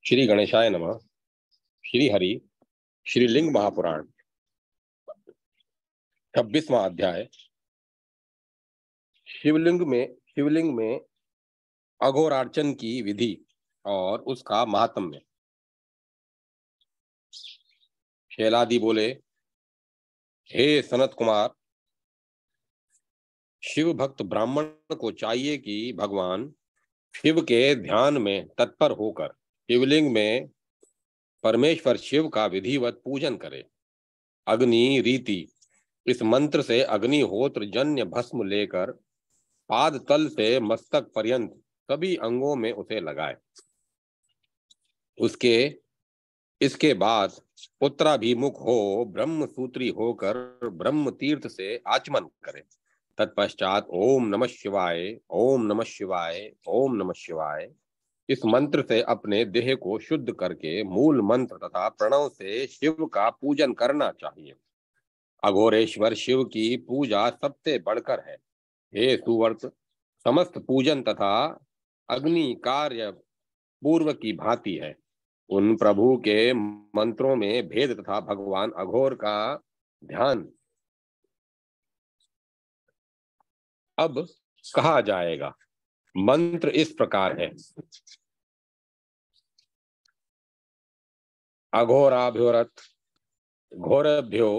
श्री गणेशाय नमः। श्री हरि श्रीलिंग महापुराण 26वां अध्याय। शिवलिंग में अघोरार्चन की विधि और उसका महात्म्य। शैलादि बोले, हे सनत कुमार, शिव भक्त ब्राह्मण को चाहिए कि भगवान शिव के ध्यान में तत्पर होकर शिवलिंग में परमेश्वर शिव का विधिवत पूजन करे। अग्नि रीति इस मंत्र से अग्निहोत्र जन्य भस्म लेकर पाद तल से मस्तक पर्यंत सभी अंगों में उसे लगाए। इसके बाद उत्तराभिमुख हो ब्रह्म सूत्री होकर ब्रह्म तीर्थ से आचमन करे। तत्पश्चात ओम नमः शिवाय, ओम नमः शिवाय, ओम नमः शिवाय इस मंत्र से अपने देह को शुद्ध करके मूल मंत्र तथा प्रणव से शिव का पूजन करना चाहिए। अघोरेश्वर शिव की पूजा सबसे बढ़कर है। हे सुवर्त, समस्त पूजन तथा अग्नि कार्य पूर्व की भांति है। उन प्रभु के मंत्रों में भेद तथा भगवान अघोर का ध्यान अब कहा जाएगा। मंत्र इस प्रकार है। अघोराभ्योरथ घोरभ्यो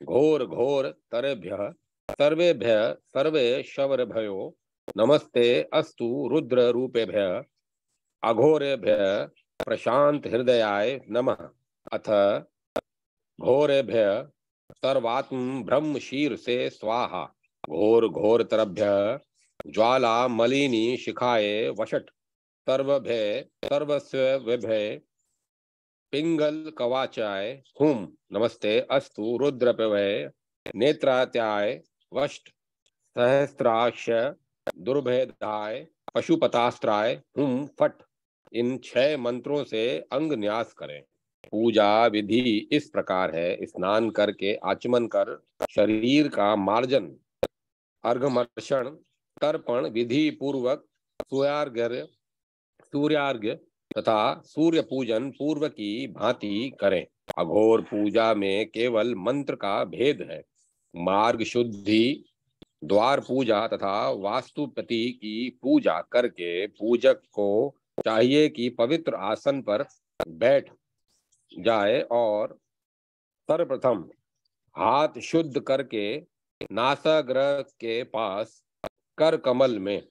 घोर घोर तरेभ्यः सर्वेभ्यः सर्वे शवरभयो नमस्ते अस्तु रुद्र रूपेभ्यः अघोरेभ्यः प्रशांत हृदयाय नमः। अथ घोरेभ्यः सर्वात्म ब्रह्म शीर से स्वाहा। घोर घोर तरभ्यः ज्वाला मलिनी शिखाए वषट सर्वभय सर्वस्वभय पिंगल कवाचाय हुम। नमस्ते अस्तु रुद्रपवय नेत्रात्याय वष्ट सहस्राक्ष दुर्भेदाय पशुपतास्त्राय हुम फट। इन 6 मंत्रों से अंग न्यास करें। पूजा विधि इस प्रकार है। स्नान करके आचमन कर शरीर का मार्जन, अर्घमर्षण, तर्पण विधि पूर्वक सूर्यार्घ्य तथा सूर्य पूजन पूर्व की भांति करें। अघोर पूजा में केवल मंत्र का भेद है। मार्ग शुद्धि, द्वार पूजा तथा वास्तुपति की पूजा करके पूजक को चाहिए कि पवित्र आसन पर बैठ जाए और सर्वप्रथम हाथ शुद्ध करके नासाग्र के पास कर कमल में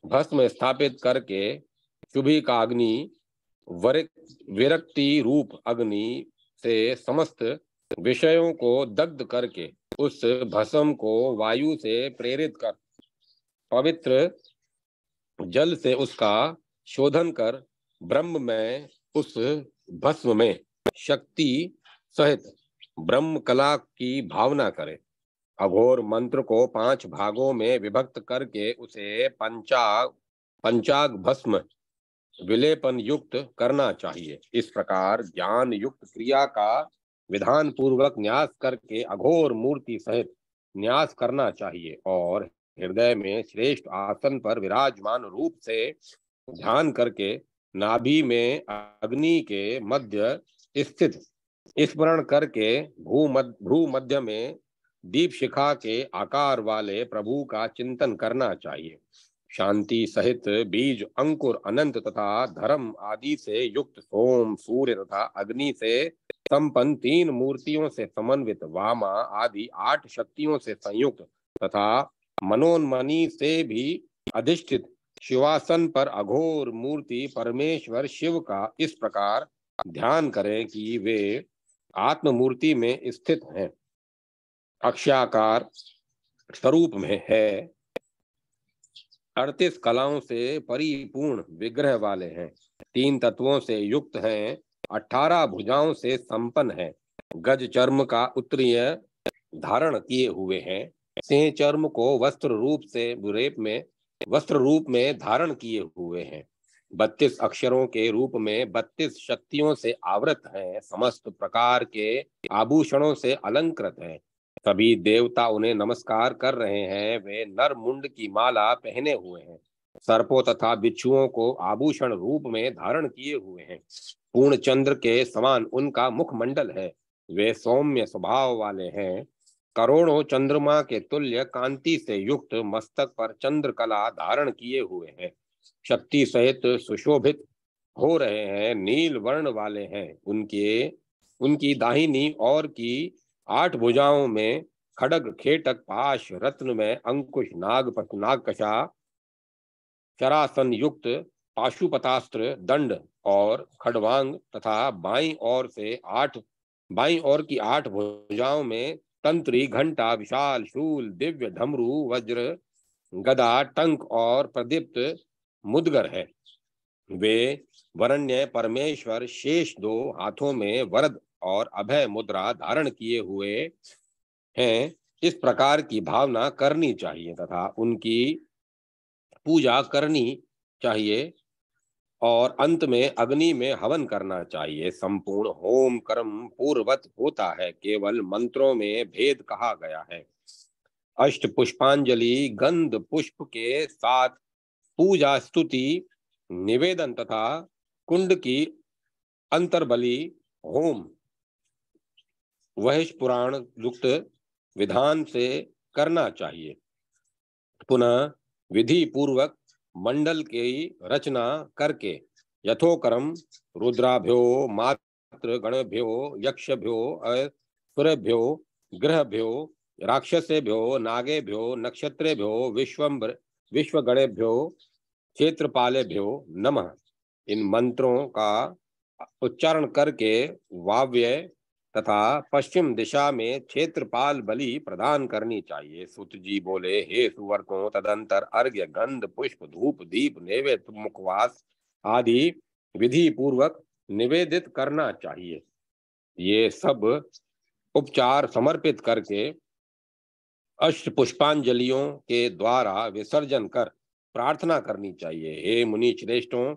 भस्म स्थापित करके शुभिकाग्नि विरक्ति रूप अग्नि से समस्त विषयों को दग्ध करके उस भस्म को वायु से प्रेरित कर पवित्र जल से उसका शोधन कर ब्रह्म में उस भस्म में शक्ति सहित ब्रह्म कला की भावना करे। अघोर मंत्र को 5 भागों में विभक्त करके उसे पंचाग भस्म विलेपन युक्त करना चाहिए। इस प्रकार ज्ञान युक्त क्रिया का विधान पूर्वक न्यास करके अघोर मूर्ति सहित न्यास करना चाहिए और हृदय में श्रेष्ठ आसन पर विराजमान रूप से ध्यान करके नाभि में अग्नि के मध्य स्थित स्मरण करके भ्रू मध्य में दीप शिखा के आकार वाले प्रभु का चिंतन करना चाहिए। शांति सहित बीज, अंकुर, अनंत तथा धर्म आदि से युक्त सोम, सूर्य तथा अग्नि से संपन्न 3 मूर्तियों से समन्वित वामा आदि 8 शक्तियों से संयुक्त तथा मनोन्मनी से भी अधिष्ठित शिवासन पर अघोर मूर्ति परमेश्वर शिव का इस प्रकार ध्यान करें कि वे आत्ममूर्ति में स्थित हैं, अक्षाकार स्वरूप में है, 38 कलाओं से परिपूर्ण विग्रह वाले हैं, 3 तत्वों से युक्त हैं, 18 भुजाओं से संपन्न है, गज चर्म का उत्तरीय धारण किए हुए हैं, सिंह चर्म को वस्त्र रूप में धारण किए हुए हैं, 32 अक्षरों के रूप में 32 शक्तियों से आवृत हैं, समस्त प्रकार के आभूषणों से अलंकृत हैं, सभी देवता उन्हें नमस्कार कर रहे हैं। वे नर मुंड की माला पहने हुए हैं, सर्पों तथा बिच्छुओं को आभूषण रूप में धारण किए हुए हैं। पूर्ण चंद्र के समान उनका मुखमंडल है। वे सौम्य स्वभाव वाले हैं। करोड़ों चंद्रमा के तुल्य कांति से युक्त मस्तक पर चंद्रकला धारण किए हुए हैं। शक्ति सहित सुशोभित हो रहे हैं। नील वर्ण वाले हैं। उनकी दाहिनी ओर की 8 भुजाओं में खड्ग, खेटक, पाश, रत्न में अंकुश, नागकशा, शरासन युक्त पाशुपतास्त्र, दंड और खड्वांग तथा बाईं ओर की 8 भुजाओं में तंत्री, घंटा, विशाल शूल, दिव्य धमरू, वज्र, गदा, टंक और प्रदीप्त मुदगर है। वे वरण्य परमेश्वर शेष 2 हाथों में वरद और अभय मुद्रा धारण किए हुए हैं। इस प्रकार की भावना करनी चाहिए तथा उनकी पूजा करनी चाहिए और अंत में अग्नि में हवन करना चाहिए। संपूर्ण होम कर्म पूर्ववत होता है, केवल मंत्रों में भेद कहा गया है। अष्ट पुष्पांजलि गंध पुष्प के साथ पूजा, स्तुति, निवेदन तथा कुंड की अंतर्बली होम वह पुराण युक्त विधान से करना चाहिए। पुनः विधि पूर्वक मंडल की रचना करके यथोक्रम रुद्राभ्यो, मात्र गणभ्यो, यक्षभ्यो, असुरभ्यो, ग्रहभ्यो, राक्षसेभ्यो, नागेभ्यो, नक्षत्रेभ्यो, विश्वगणेभ्यो, क्षेत्रपालेभ्यो नमः इन मंत्रों का उच्चारण करके वाव्य तथा पश्चिम दिशा में क्षेत्रपाल बलि प्रदान करनी चाहिए। सुत जी बोले, हे सुवर्तों, तदंतर अर्घ्य, गंध, पुष्प, धूप, दीप, नैवेद्य, मुखवास आदि विधि पूर्वक निवेदित करना चाहिए। ये सब उपचार समर्पित करके अष्ट पुष्पांजलियों के द्वारा विसर्जन कर प्रार्थना करनी चाहिए। हे मुनि श्रेष्ठों,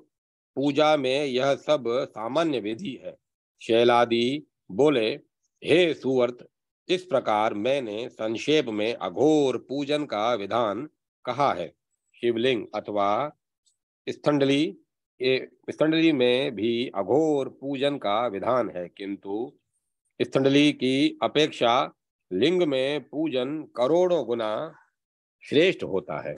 पूजा में यह सब सामान्य विधि है। शैलादि बोले, हे सुवर्त, इस प्रकार मैंने संक्षेप में अघोर पूजन का विधान कहा है। शिवलिंग अथवा स्थंडली में भी अघोर पूजन का विधान है, किंतु स्थंडली की अपेक्षा लिंग में पूजन करोड़ों गुना श्रेष्ठ होता है।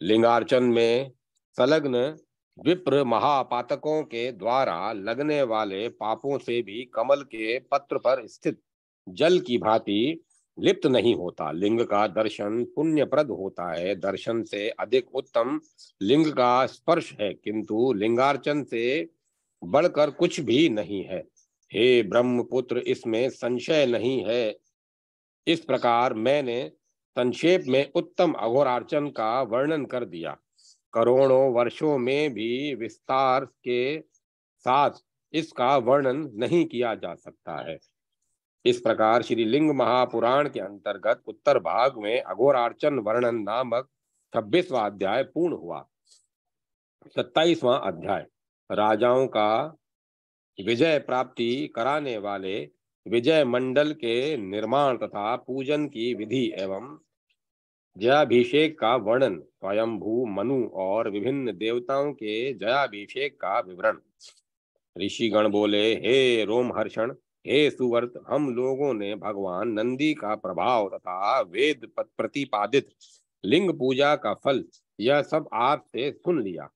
लिंगार्चन में संलग्न विप्र महापातकों के द्वारा लगने वाले पापों से भी कमल के पत्र पर स्थित जल की भांति लिप्त नहीं होता। लिंग का दर्शन पुण्यप्रद होता है। दर्शन से अधिक उत्तम लिंग का स्पर्श है, किंतु लिंगार्चन से बढ़कर कुछ भी नहीं है। हे ब्रह्मपुत्र, इसमें संशय नहीं है। इस प्रकार मैंने संक्षेप में उत्तम अघोरार्चन का वर्णन कर दिया। करोड़ों वर्षों में भी विस्तार के साथ इसका वर्णन नहीं किया जा सकता है। इस प्रकार श्री लिंग महापुराण के अंतर्गत उत्तर भाग में अघोरार्चन वर्णन नामक 26वां अध्याय पूर्ण हुआ। 27वां अध्याय राजाओं का विजय प्राप्ति कराने वाले विजय मंडल के निर्माण तथा पूजन की विधि एवं जयाभिषेक का वर्णन, स्वयंभू मनु और विभिन्न देवताओं के जयाभिषेक का विवरण। ऋषिगण बोले, हे रोमहर्षण, हे सुवर्त, हम लोगों ने भगवान नंदी का प्रभाव तथा वेद प्रतिपादित लिंग पूजा का फल यह सब आपसे सुन लिया।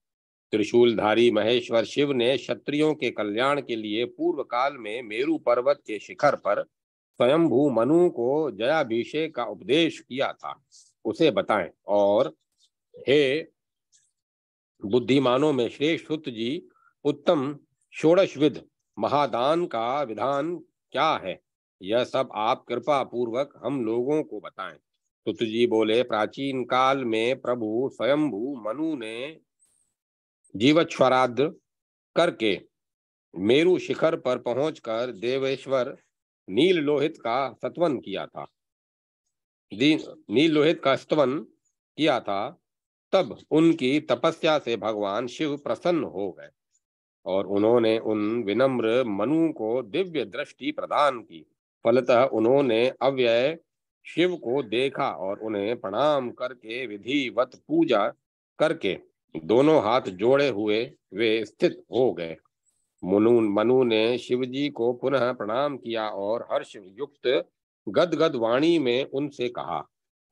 त्रिशूलधारी महेश्वर शिव ने क्षत्रियों के कल्याण के लिए पूर्व काल में मेरु पर्वत के शिखर पर स्वयंभू मनु को जयाभिषेक का उपदेश किया था, उसे बताएं। और हे बुद्धिमानों में श्रेष्ठ सुत जी, उत्तम षोडशविध महादान का विधान क्या है, यह सब आप कृपा पूर्वक हम लोगों को बताएं। सुत जी बोले, प्राचीन काल में प्रभु स्वयंभू मनु ने जीवच्छ्वराद्र करके मेरु शिखर पर पहुंचकर देवेश्वर नील लोहित का स्तवन किया था। नील लोहित का स्तवन किया था। तब उनकी तपस्या से भगवान शिव प्रसन्न हो गए और उन्होंने उन विनम्र मनु को दिव्य दृष्टि प्रदान की। फलतः उन्होंने अव्यय शिव को देखा और उन्हें प्रणाम करके विधिवत पूजा करके दोनों हाथ जोड़े हुए वे स्थित हो गए। मनु ने शिवजी को पुनः प्रणाम किया और हर्ष युक्त गदगद वाणी में उनसे कहा,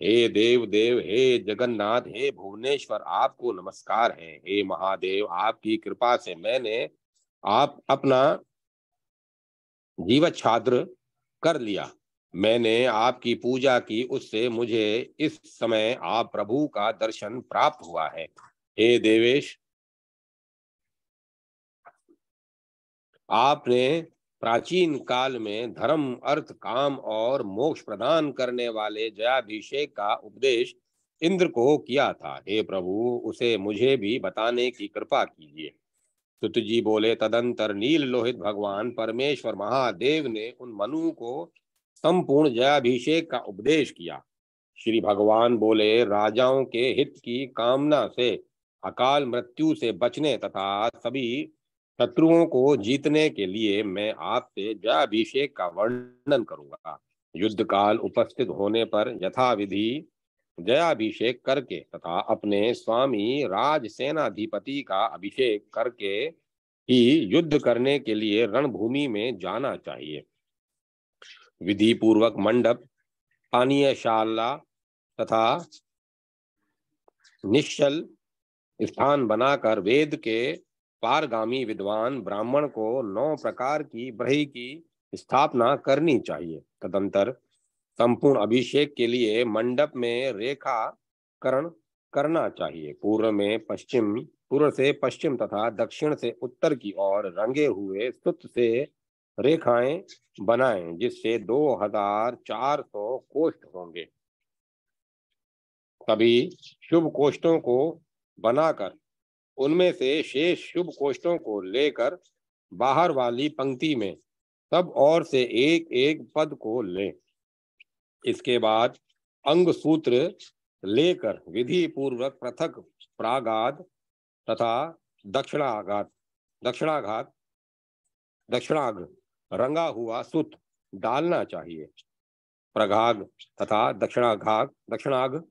हे देव देव, हे जगन्नाथ, हे भुवनेश्वर, आपको नमस्कार है। हे महादेव, आपकी कृपा से मैंने आप अपना जीवच्छाद्र कर लिया। मैंने आपकी पूजा की, उससे मुझे इस समय आप प्रभु का दर्शन प्राप्त हुआ है। हे देवेश, आपने प्राचीन काल में धर्म, अर्थ, काम और मोक्ष प्रदान करने वाले जयाभिषेक का उपदेश इंद्र को किया था। हे प्रभु, उसे मुझे भी बताने की कृपा कीजिए। सुत जी बोले, तदंतर नील लोहित भगवान परमेश्वर महादेव ने उन मनु को संपूर्ण जयाभिषेक का उपदेश किया। श्री भगवान बोले, राजाओं के हित की कामना से, अकाल मृत्यु से बचने तथा सभी शत्रुओं को जीतने के लिए मैं आपसे जयाभिषेक का वर्णन करूंगा। युद्ध काल उपस्थित होने पर यथाविधि जयाभिषेक करके तथा अपने स्वामी राज सेनाधिपति का अभिषेक करके ही युद्ध करने के लिए रणभूमि में जाना चाहिए। विधि पूर्वक मंडप, पानीयशाला तथा निश्चल स्थान बनाकर वेद के पारगामी विद्वान ब्राह्मण को 9 प्रकार की ब्रही की स्थापना करनी चाहिए। तदंतर संपूर्ण अभिषेक के लिए मंडप में रेखाकरण करना चाहिए। पूर्व से पश्चिम तथा दक्षिण से उत्तर की ओर रंगे हुए सूत से रेखाएं बनाएं, जिससे 2400 कोष्ठ होंगे। सभी शुभ कोष्ठों को बनाकर उनमें से शेष शुभ कोष्ठों को लेकर बाहर वाली पंक्ति में सब ओर से एक एक पद को लें। इसके बाद अंग सूत्र लेकर विधि पूर्वक पृथक प्रागाध तथा दक्षिणाघात दक्षिणाघ रंगा हुआ सूत डालना चाहिए। प्रघाग तथा दक्षिणाघ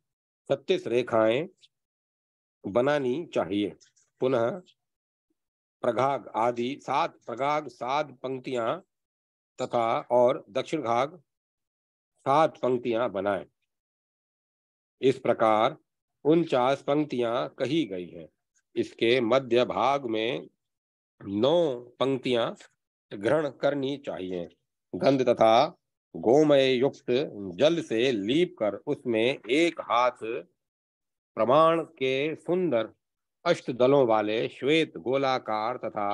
36 रेखाएं बनानी चाहिए। पुनः प्रघाग 7 पंक्तियां तथा और दक्षिण घाग 7 पंक्तियां बनाएं। इस प्रकार 49 पंक्तियां कही गई हैं। इसके मध्य भाग में 9 पंक्तियां ग्रहण करनी चाहिए। गंध तथा गोमय युक्त जल से लीप कर उसमें एक हाथ प्रमाण के सुंदर अष्टदलों वाले श्वेत गोलाकार तथा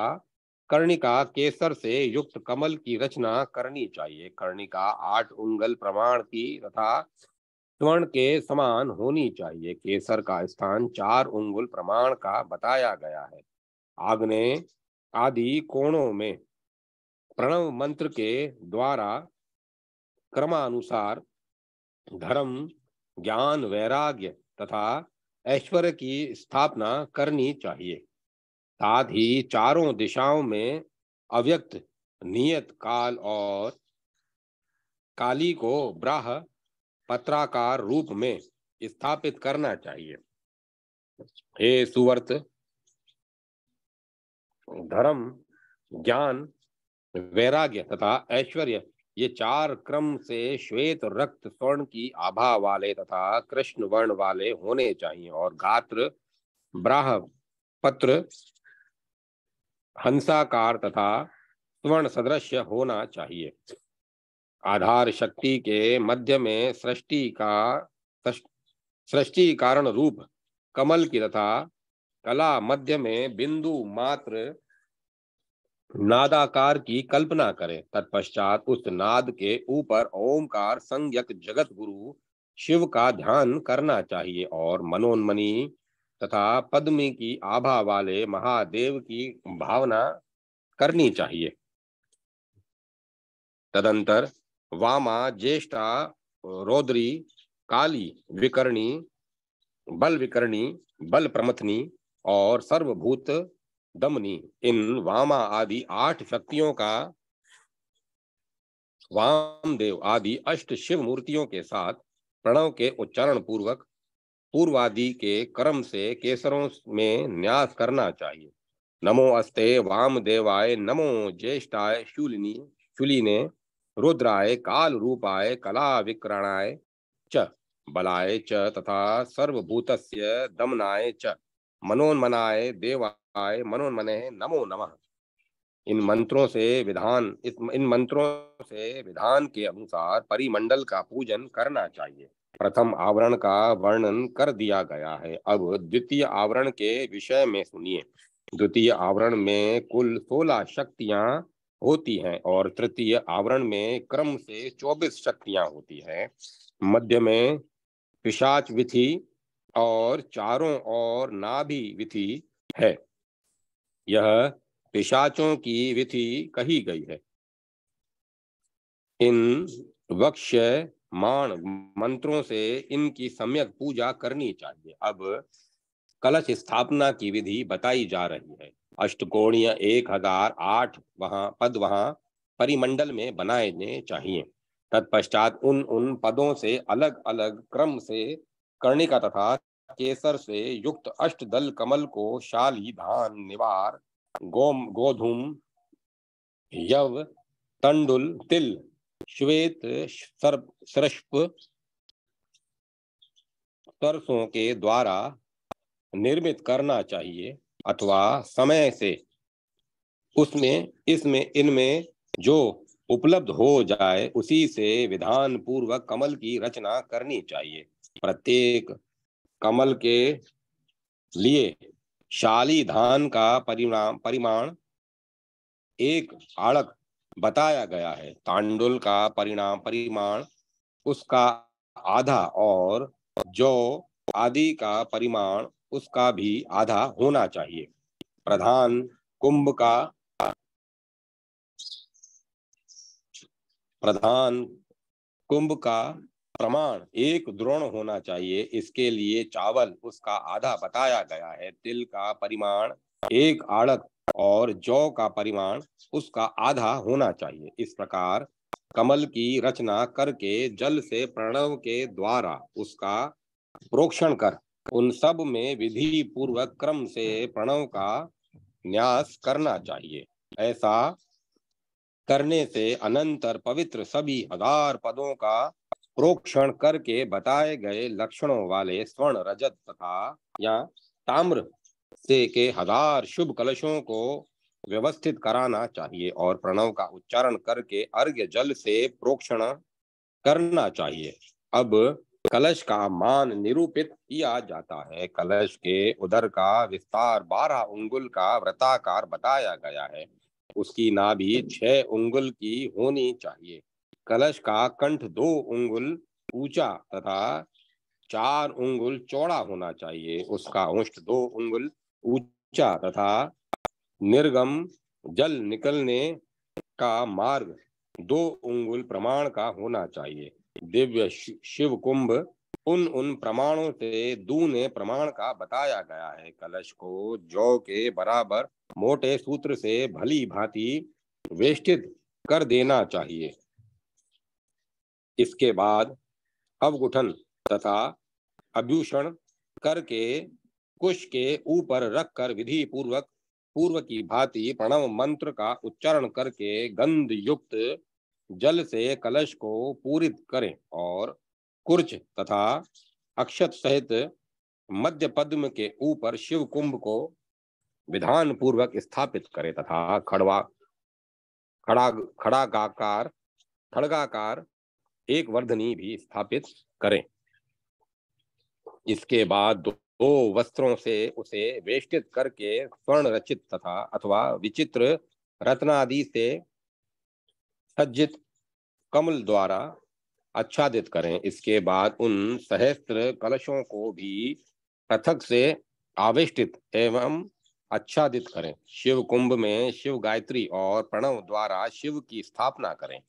कर्णिका केसर से युक्त कमल की रचना करनी चाहिए। कर्णिका 8 उंगल प्रमाण की तथा स्वर्ण के समान होनी चाहिए। केसर का स्थान 4 उंगुल प्रमाण का बताया गया है। आग्नेय आदि कोणों में प्रणव मंत्र के द्वारा क्रमानुसार धर्म, ज्ञान, वैराग्य तथा ऐश्वर्य की स्थापना करनी चाहिए। साथ ही चारों दिशाओं में अव्यक्त नियत काल और काली को ब्राह पत्राकार रूप में स्थापित करना चाहिए। हे सुवर्त, धर्म, ज्ञान, वैराग्य तथा ऐश्वर्य ये 4 क्रम से श्वेत रक्त स्वर्ण की आभा वाले तथा कृष्ण वर्ण वाले होने चाहिए और गात्र ब्राह पत्र हंसाकार तथा स्वर्ण सदृश होना चाहिए। आधार शक्ति के मध्य में सृष्टि कारण रूप कमल की तथा कला मध्य में बिंदु मात्र नादाकार की कल्पना करें। तत्पश्चात उस नाद के ऊपर ओमकार संज्ञक जगत गुरु शिव का ध्यान करना चाहिए और मनोन्मनी तथा पद्मी की आभा वाले महादेव की भावना करनी चाहिए। तदंतर वामा, ज्येष्ठा, रौद्री, काली, विकर्णी, बल प्रमथनी और सर्वभूत दमनी, इन वामा आदि 8 शक्तियों का वामदेव आदि अष्ट शिव मूर्तियों के साथ प्रणव के उच्चारण पूर्वक पूर्वादि के क्रम से केसरों में न्यास करना चाहिए। नमो अस्ते वामदेवाय, नमो ज्येष्ठाय शूलिने, रुद्राय काल रूपाय कला विकरणाय च, बलाय च तथा सर्वभूतस्य दमनाय च, मनोन्मनाय देवाय मनोन्मने नमो नमः। इन मंत्रों से विधान के अनुसार परिमंडल का पूजन करना चाहिए। प्रथम आवरण का वर्णन कर दिया गया है। अब द्वितीय आवरण के विषय में सुनिए। द्वितीय आवरण में कुल 16 शक्तियां होती हैं और तृतीय आवरण में क्रम से 24 शक्तियां होती हैं। मध्य में पिशाच विधि और चारों ओर नाभि विधि है। यह पिशाचों की विधि कही गई है। इन वक्ष्यमाण मंत्रों से इनकी सम्यक पूजा करनी चाहिए। अब कलश स्थापना की विधि बताई जा रही है। अष्टकोणीय 1008 वहां परिमंडल में बनाए चाहिए। तत्पश्चात उन पदों से अलग अलग क्रम से कर्णिका तथा केसर से युक्त अष्टदल कमल को शाली, धान, निवार, गोधूम, यव, तंडुल, तिल, श्वेत, सरस्प, सरसों के द्वारा निर्मित करना चाहिए अथवा समय से इनमें जो उपलब्ध हो जाए उसी से विधान पूर्वक कमल की रचना करनी चाहिए। प्रत्येक कमल के लिए शाली धान का परिमाण 1 आड़क बताया गया है। तांडुल का परिमाण उसका आधा और जौ आदि का परिमाण उसका भी आधा होना चाहिए। प्रधान कुंभ का प्रमाण 1 द्रोण होना चाहिए। इसके लिए चावल उसका आधा बताया गया है। तिल का परिमाण 1 आड़क और जौ का परिमाण उसका आधा होना चाहिए। इस प्रकार कमल की रचना करके जल से प्रणव के द्वारा उसका प्रोक्षण कर उन सब में विधि पूर्वक क्रम से प्रणव का न्यास करना चाहिए। ऐसा करने से अनंतर पवित्र सभी 1000 पदों का प्रोक्षण करके बताए गए लक्षणों वाले स्वर्ण, रजत तथा या ताम्र से के 1000 शुभ कलशों को व्यवस्थित कराना चाहिए और प्रणव का उच्चारण करके अर्घ्य जल से प्रोक्षण करना चाहिए। अब कलश का मान निरूपित किया जाता है। कलश के उदर का विस्तार 12 अंगुल का वृत्ताकार बताया गया है। उसकी नाभि 6 अंगुल की होनी चाहिए। कलश का कंठ 2 अंगुल ऊंचा तथा 4 अंगुल चौड़ा होना चाहिए। उसका ओष्ठ 2 अंगुल ऊंचा तथा निर्गम जल निकलने का मार्ग 2 अंगुल प्रमाण का होना चाहिए। दिव्य शिव कुंभ उन प्रमाणों से दूने प्रमाण का बताया गया है। कलश को जौ के बराबर मोटे सूत्र से भली भांति वेष्टित कर देना चाहिए। इसके बाद अवगुठन तथा अभूषण करके कुश के ऊपर रखकर विधि पूर्व की भांति प्रणव मंत्र का उच्चारण करके गंध युक्त जल से कलश को पूरित करें और कुर्च तथा अक्षत सहित मध्य पद्म के ऊपर शिव कुंभ को विधान पूर्वक स्थापित करें तथा खड़गाकार एक वर्धनी भी स्थापित करें। इसके बाद 2 वस्त्रों से उसे वेष्टित करके स्वर्ण रचित तथा अथवा विचित्र रत्नादि से सज्जित कमल द्वारा आच्छादित करें। इसके बाद उन सहस्त्र कलशों को भी पृथक से आवेष्टित एवं आच्छादित करें। शिव कुंभ में शिव गायत्री और प्रणव द्वारा शिव की स्थापना करें।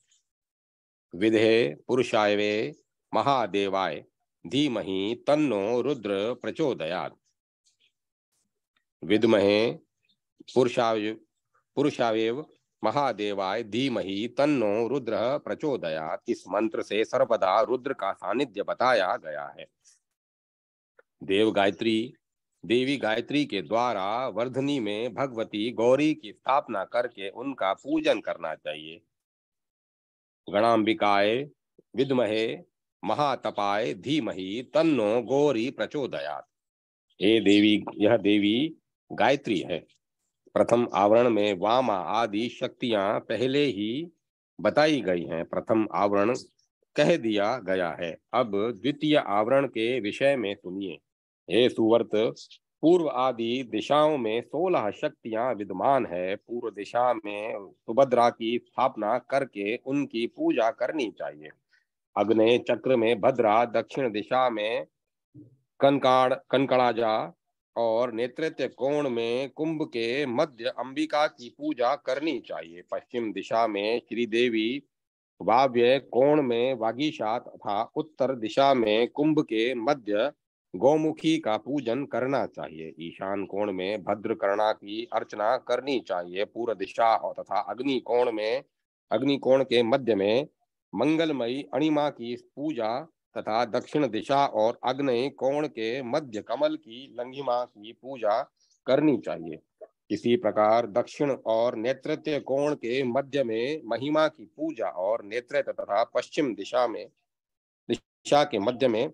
विधे पुरुषाय महादेवाय धीमहि तन्नो रुद्र प्रचोदयात्। विद्महे पुरुषाय महादेवाय धीमहि तन्नो रुद्र प्रचोदयात्। इस मंत्र से सर्वदा रुद्र का सानिध्य बताया गया है। देवी गायत्री के द्वारा वर्धनी में भगवती गौरी की स्थापना करके उनका पूजन करना चाहिए। गणांबिकाय विद्महे महातपाय धीमहि तन्नो गौरी प्रचोदयात्। हे देवी, यह देवी गायत्री है। प्रथम आवरण में वामा आदि शक्तियां पहले ही बताई गई हैं। प्रथम आवरण कह दिया गया है। अब द्वितीय आवरण के विषय में सुनिए। हे सुवर्त, पूर्व आदि दिशाओं में 16 शक्तियां विद्यमान है। पूर्व दिशा में सुभद्रा की स्थापना करके उनकी पूजा करनी चाहिए। अग्नेय चक्र में भद्रा, दक्षिण दिशा में कनकड़ाजा और नेतृत्व कोण में कुंभ के मध्य अंबिका की पूजा करनी चाहिए। पश्चिम दिशा में श्रीदेवी, वायव्य कोण में वागीशा तथा उत्तर दिशा में कुंभ के मध्य गौमुखी का पूजन करना चाहिए। ईशान कोण में भद्रकर्णा की अर्चना करनी चाहिए। पूर्व दिशा और तथा अग्नि कोण के मध्य में मंगलमयी अणिमा की पूजा तथा दक्षिण दिशा और आग्नेय कोण के मध्य कमल की लंघिमा की पूजा करनी चाहिए। इसी प्रकार दक्षिण और नेतृत्व कोण के मध्य में महिमा की पूजा और नेतृत्व तथा पश्चिम दिशा के मध्य में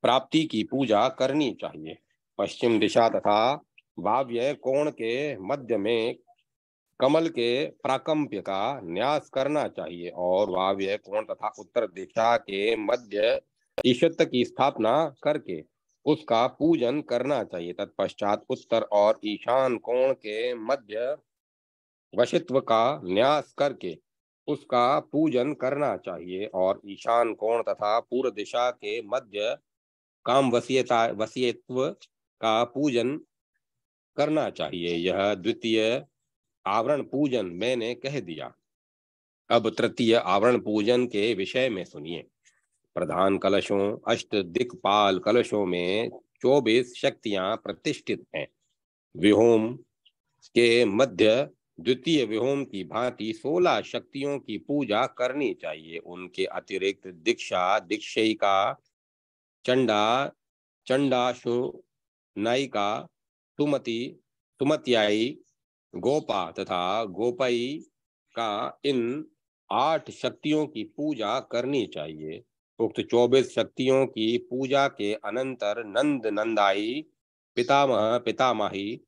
प्राप्ति की पूजा करनी चाहिए। पश्चिम दिशा तथा वायव्य कोण के मध्य में कमल के प्राकंप्य का न्यास करना चाहिए और वायव्य कोण तथा उत्तर दिशा के मध्य ईशत्व की स्थापना करके उसका पूजन करना चाहिए। तत्पश्चात उत्तर और ईशान कोण के मध्य वशित्व का न्यास करके उसका पूजन करना चाहिए और ईशान कोण तथा पूर्व दिशा के मध्य काम वसीयत्व का पूजन करना चाहिए। यह द्वितीय आवरण पूजन मैंने कह दिया। अब तृतीय आवरण पूजन के विषय में सुनिए। प्रधान कलशों, अष्ट दिक्पाल कलशों में 24 शक्तियां प्रतिष्ठित हैं। विहोम के मध्य द्वितीय विहोम की भांति 16 शक्तियों की पूजा करनी चाहिए। उनके अतिरिक्त दीक्षा, दीक्षिका, चंडा, चंडाशु, नायिका, सुमति, सुमत्यायी, गोपा तथा गोपई का इन 8 शक्तियों की पूजा करनी चाहिए। उक्त 24 शक्तियों की पूजा के अनंतर नंद, नंदाई, पितामह, पितामही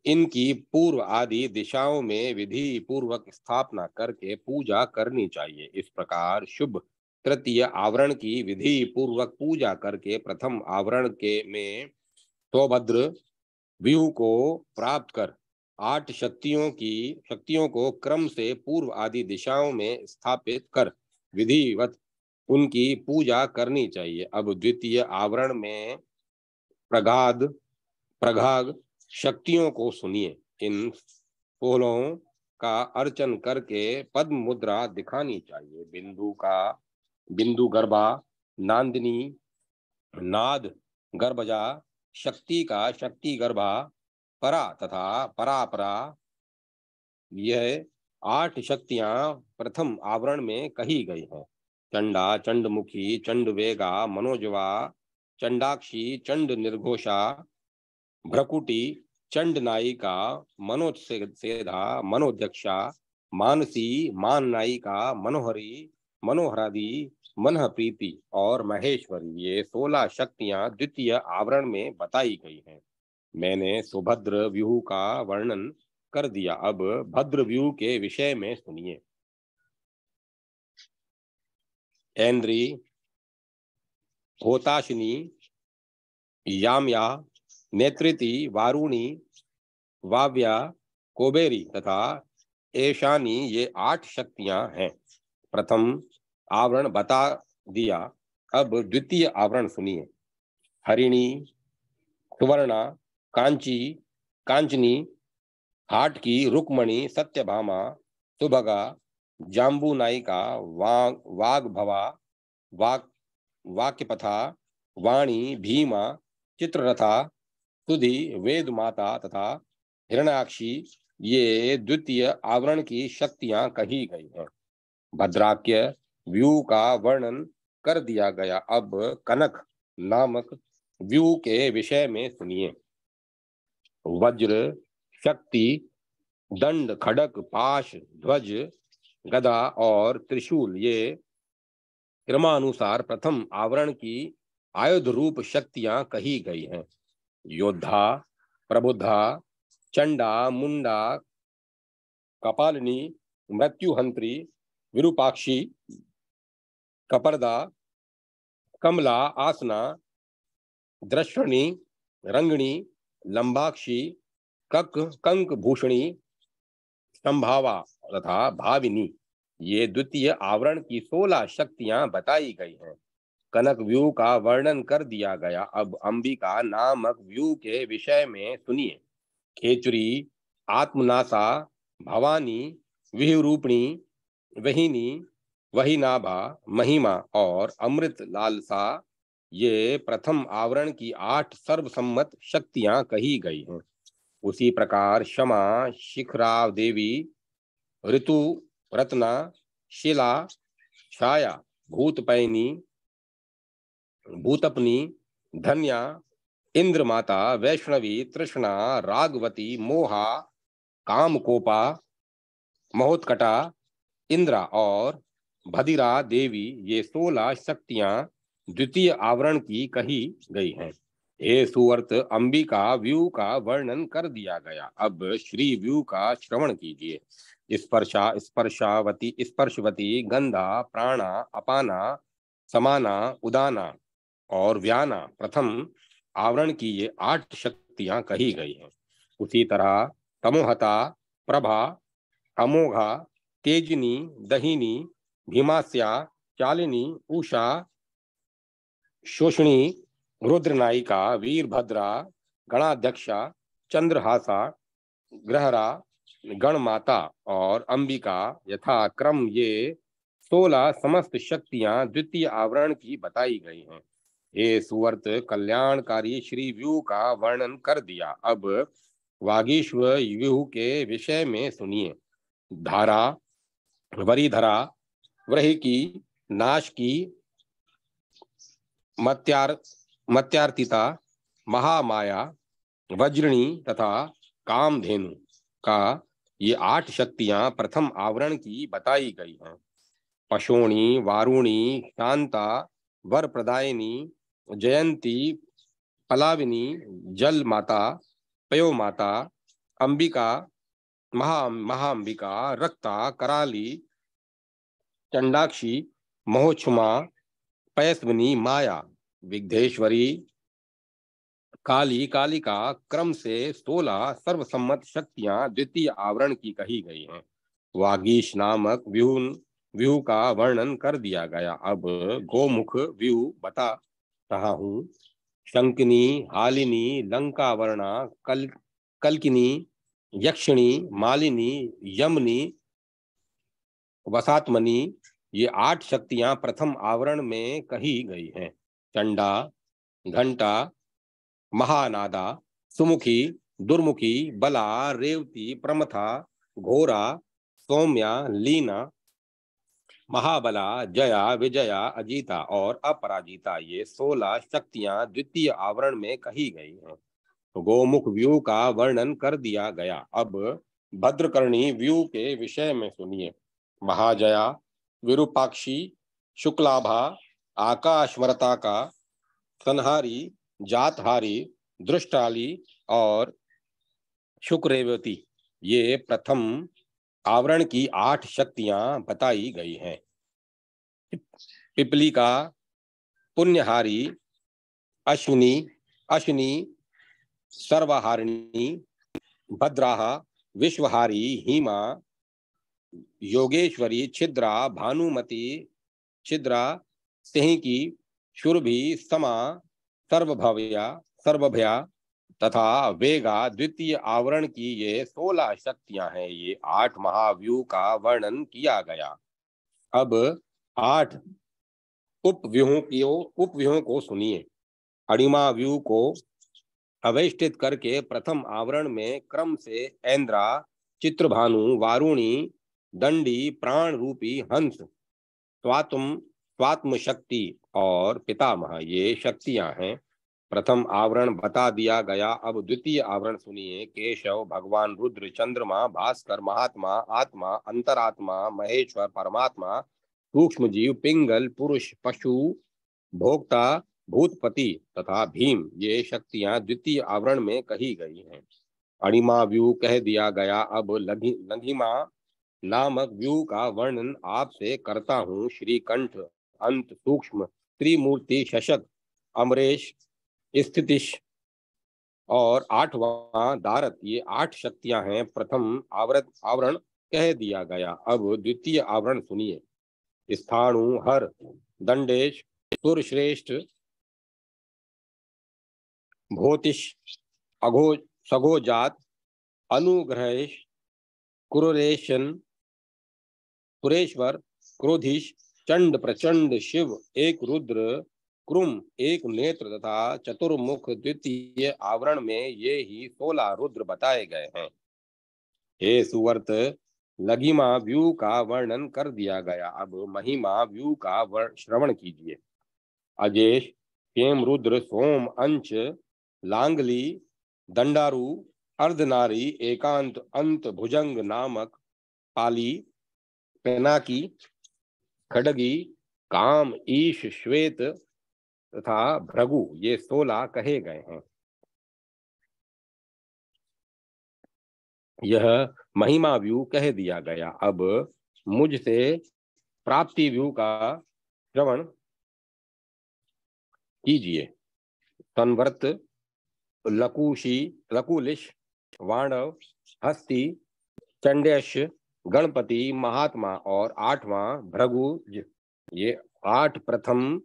इनकी पूर्व आदि दिशाओं में विधि पूर्वक स्थापना करके पूजा करनी चाहिए। इस प्रकार शुभ तृतीय आवरण की विधि पूर्वक पूजा करके प्रथम आवरण में सौभद्र व्यूह को प्राप्त कर 8 शक्तियों को क्रम से पूर्व आदि दिशाओं में स्थापित कर विधिवत उनकी पूजा करनी चाहिए। अब द्वितीय आवरण में प्रगाग शक्तियों को सुनिए। इन 16 का अर्चन करके पद्म मुद्रा दिखानी चाहिए। बिंदु गर्भा, नांदिनी, नाद गर्भजा, शक्ति का शक्ति गर्भा, परा तथा परापरा, यह 8 शक्तियां प्रथम आवरण में कही गई हैं। चंडा, चंडमुखी, चंडवेगा, मनोजवा, चंडाक्षी, चंड निर्घोषा, भ्रकुटी, चंड नायिका, मनोत्सेधा, मनोध्यक्षा, मानसी, मान नायिका, मनोहरी, मनोहरादि, मनः प्रीति और महेश्वरी, ये 16 शक्तियां द्वितीय आवरण में बताई गई हैं। मैंने सुभद्र व्यूह का वर्णन कर दिया। अब भद्र व्यूह के विषय में सुनिए। ऐन्द्री, होताशिनी, याम्या, नेत्रिति, वारुणी, वाव्या, कोबेरी तथा ऐशानी, ये 8 शक्तियां हैं। प्रथम आवरण बता दिया। अब द्वितीय आवरण सुनिए। हरिणी, सुवर्णा, कांची, कांचनी, हाट की रुक्मणी, सत्यभामा, सुभगा, जाम्बू नायिका, वाग्भवा, वाक्यपथा, वाणी, भीमा, चित्ररथा, सुधि, वेद माता तथा हिरण्याक्षी, ये द्वितीय आवरण की शक्तियां कही गई हैं। भद्राक्य व्यू का वर्णन कर दिया गया। अब कनक नामक व्यू के विषय में सुनिए। वज्र, शक्ति, दंड, खड़ग, पाश, ध्वज, गदा और त्रिशूल ये क्रमानुसार प्रथम आवरण की आयुध रूप शक्तियां कही गई हैं। योद्धा, प्रबुद्धा, चंडा, मुंडा, कपालिनी, मृत्युहंत्री, विरूपाक्षी, कपर्दा, कमला, आसना, दृष्टनी, रंगणी, लंबाक्षी, कंक भूषणी, संभावा तथा भाविनी ये द्वितीय आवरण की 16 शक्तियां बताई गई हैं। कनक व्यू का वर्णन कर दिया गया। अब अंबिका नामक व्यू के विषय में सुनिए। खेचरी, आत्मनासा, भवानी, विहरूपिणी, वहिनी, वहीनाभा, महिमा और अमृत लालसा ये प्रथम आवरण की 8 सर्वसम्मत शक्तियां कही गई हैं। उसी प्रकार क्षमा, शिखरा देवी, ऋतु, रत्ना, शिला, छाया, भूतपैनी, भूतपनी, धन्या, इंद्र माता, वैष्णवी, तृष्णा, रागवती, मोहा, कामकोपा, महोत्कटा, इंद्रा और भदिरा देवी ये 16 शक्तियां द्वितीय आवरण की कही गई हैं। हे सुवर्त, अंबिका व्यू का वर्णन कर दिया गया। अब श्री व्यू का श्रवण कीजिए। स्पर्शा, स्पर्शावती, स्पर्शवती, गंधा, प्राणा, अपाना, समाना, उदाना और व्याना प्रथम आवरण की ये 8 शक्तियां कही गई हैं। उसी तरह तमोहता, प्रभा, अमोघा, तेजनी, दहिनी, भीमास्या, चालिनी, उषा, शोषणी, रुद्रनायिका, वीरभद्रा, गणाध्यक्षा, चंद्रहासा, ग्रहरा, गणमाता और अंबिका यथा क्रम ये 16 समस्त शक्तियां द्वितीय आवरण की बताई गई हैं। हे सुवर्त, कल्याणकारी श्री व्यू का वर्णन कर दिया। अब वागीश्व व्यू के विषय में सुनिए। धारा, वरीधरा, व्रहिकी, नाशकी, मत्यार्तिता, महामाया, वज्रणी तथा कामधेनु का ये 8 शक्तियां प्रथम आवरण की बताई गई हैं। पशोणी, वारुणी, शांता, वरप्रदायिनी, जयंती, पलाविनी, जल माता, पयो माता, अंबिका, महाअंबिका, रक्ता, कराली, चंडाक्षी, महोक्षमा, पयस्विनी, माया, विघ्नेश्वरी, काली, कालिका क्रम से 16 सर्वसम्मत शक्तियां द्वितीय आवरण की कही गई हैं। वागीश नामक व्यू का वर्णन कर दिया गया। अब गोमुख व्यू बता रहा हूँ। शंकिनी, हालिनी, लंकावर्णा, कल्किनी, यक्षिणी, मालिनी, यमनी, वसात्मनी ये 8 शक्तियां प्रथम आवरण में कही गई हैं। चंडा, घंटा, महानादा, सुमुखी, दुर्मुखी, बला, रेवती, प्रमथा, घोरा, सौम्या, लीना, महाबला, जया, विजया, अजीता और अपराजिता ये 16 शक्तियां द्वितीय आवरण में कही गई हैं। गोमुख व्यू का वर्णन कर दिया गया। अब भद्रकर्णी व्यू के विषय में सुनिए। महाजया, विरूपाक्षी, शुक्लाभा, आकाशवर्ता का, संहारी, जातहारी, दृष्टाली और शुक्रेवती ये प्रथम आवरण की 8 शक्तियां बताई गई हैं। पिपलिका, पुण्यहारी, अश्विनी, अश्विनी, सर्वहारिणी, भद्राह, विश्वहारी, हिमा, योगेश्वरी, छिद्रा, भानुमती, छिद्रा, सिंहिकी, शुरभि, समा, सर्वभया तथा वेगा द्वितीय आवरण की ये 16 शक्तियां हैं। ये 8 महाव्यूह का वर्णन किया गया। अब 8 उपव्यूहों को सुनिए। अणिमा व्यू को अवेष्टित करके प्रथम आवरण में क्रम से ऐन्द्रा, चित्रभानु, वारुणी, दंडी, प्राण रूपी हंस, स्वात्म शक्ति और पितामह, ये शक्तियां हैं। प्रथम आवरण बता दिया गया। अब द्वितीय आवरण सुनिए। केशव, भगवान रुद्र, चंद्रमा, भास्कर, महात्मा, आत्मा, अंतरात्मा, महेश्वर, परमात्मा, सूक्ष्म जीव, पिंगल, पुरुष, पशु, भोक्ता, भूतपति तथा भीम, ये शक्तियां द्वितीय आवरण में कही गई हैं। अणिमा व्यू कह दिया गया। अब लघिमा नामक व्यू का वर्णन आपसे करता हूँ। श्रीकंठ, अंत, सूक्ष्म, त्रिमूर्ति, शशक, अमरेश, स्थितिश और आठवां दारत, ये 8 शक्तियां हैं। प्रथम आवरण कह दिया गया। अब द्वितीय आवरण सुनिए। स्थाणु, हर, दंडेश, सुरश्रेष्ठ, भोतिश, अघो सघोजात, अनुग्रहेश, कुरेशन, सुरेश्वर, क्रोधीश, चंड, प्रचंड, शिव, एक रुद्र, क्रुम, एक नेत्र तथा चतुर्मुख। द्वितीय आवरण में ये ही 16 रुद्र बताए गए हैं। हे सुवर्त, लघिमा व्यू का वर्णन कर दिया गया। अब महिमा व्यू का श्रवण कीजिए। अजेश, केम, रुद्र, सोम, अंश, लांगली, दंडारु, अर्धनारी, एकांत, अंत, भुजंग नामक, पाली, पेनाकी, खडगी, काम, ईश, श्वेत तथा भृगु, ये 16 कहे गए हैं। यह महिमा व्यू कह दिया गया। अब मुझसे प्राप्ति व्यू का श्रवण कीजिए। संवर्त, लकुशी, लकुलिश, वाणव, हस्ती, चंडेश, गणपति, महात्मा और 8वां भृगुज, ये 8 प्रथम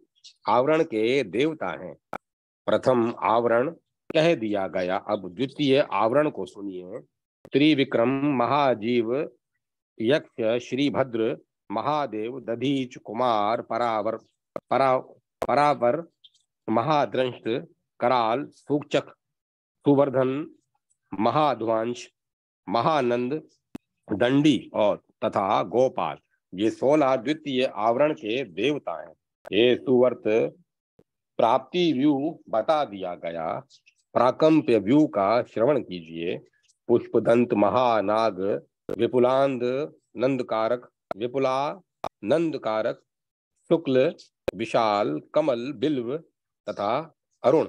आवरण के देवता हैं। प्रथम आवरण कह दिया गया। अब द्वितीय आवरण को सुनिए। त्रिविक्रम, महाजीव, यक्ष, श्रीभद्र, महादेव, दधीच, कुमार, परावर, महाद्रंष्ट, कराल, सूचक, सुवर्धन, महाध्वांश, महानंद, दंडी और तथा गोपाल, ये 16 द्वितीय आवरण के देवता हैं। ये सुवर्त, प्राप्ति व्यू बता दिया गया। प्राकंप्य व्यू का श्रवण कीजिए। पुष्पदंत, महानाग, विपुलांद नंदकारक, विपुला नंदकारक, शुक्ल, विशाल, कमल, बिल्व तथा अरुण,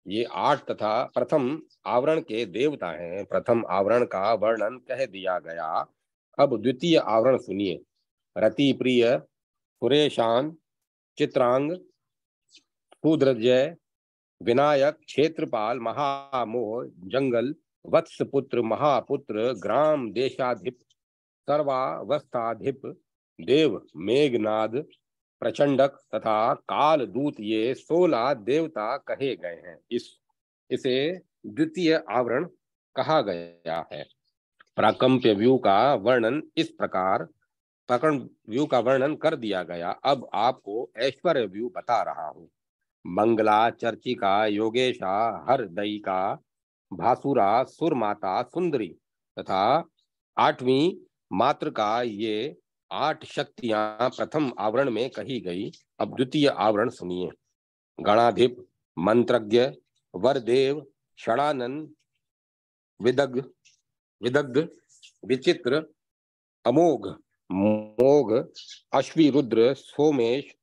ये 8 तथा प्रथम आवरण के देवता हैं। प्रथम आवरण का वर्णन कह दिया गया। अब द्वितीय आवरण सुनिए। रति प्रिय, सुरेशान, चित्रांग, शूद्रजय, विनायक, क्षेत्रपाल, महामोह, जंगल, वत्सपुत्र, महापुत्र, ग्राम देशाधिप, सर्वावस्थाधिप, देव, मेघनाद, प्रचंडक तथा काल दूत, ये 16 देवता कहे गए हैं। इसे द्वितीय आवरण कहा गया है। प्राकंप्य व्यू का वर्णन इस प्रकार प्रकरण व्यू का वर्णन कर दिया गया। अब आपको ऐश्वर्य व्यू बता रहा हूँ। मंगला, चर्चिका, योगेशा, हरदयिका, भासुरा, सुरमाता, सुंदरी तथा 8वीं मातृका, ये 8 शक्तियां प्रथम आवरण में कही गई। अब द्वितीय आवरण सुनिए। गणाधिप, मंत्रज्ञ, वरदेव, षडानन, विदग्ध, विचित्र, अमोघ, मोघ, अश्वी, रुद्र, सोमेश,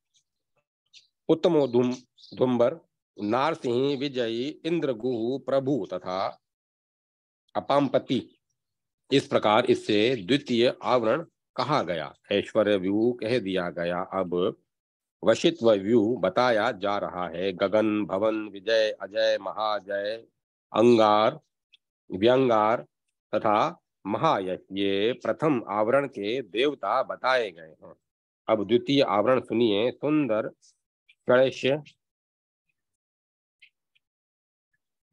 उत्तमोधुम्बर, नारसिंह, विजयी, इंद्रगुहु, प्रभु तथा अपाम्पति, इस प्रकार इससे द्वितीय आवरण कहा गया। ऐश्वर्य व्यू कह दिया गया। अब वशित्व व्यू बताया जा रहा है। गगन, भवन, विजय, अजय, महाजय, अंगार, व्यंगार तथा महायश, ये प्रथम आवरण के देवता बताए गए हैं। अब द्वितीय आवरण सुनिए। सुंदर, गणेश,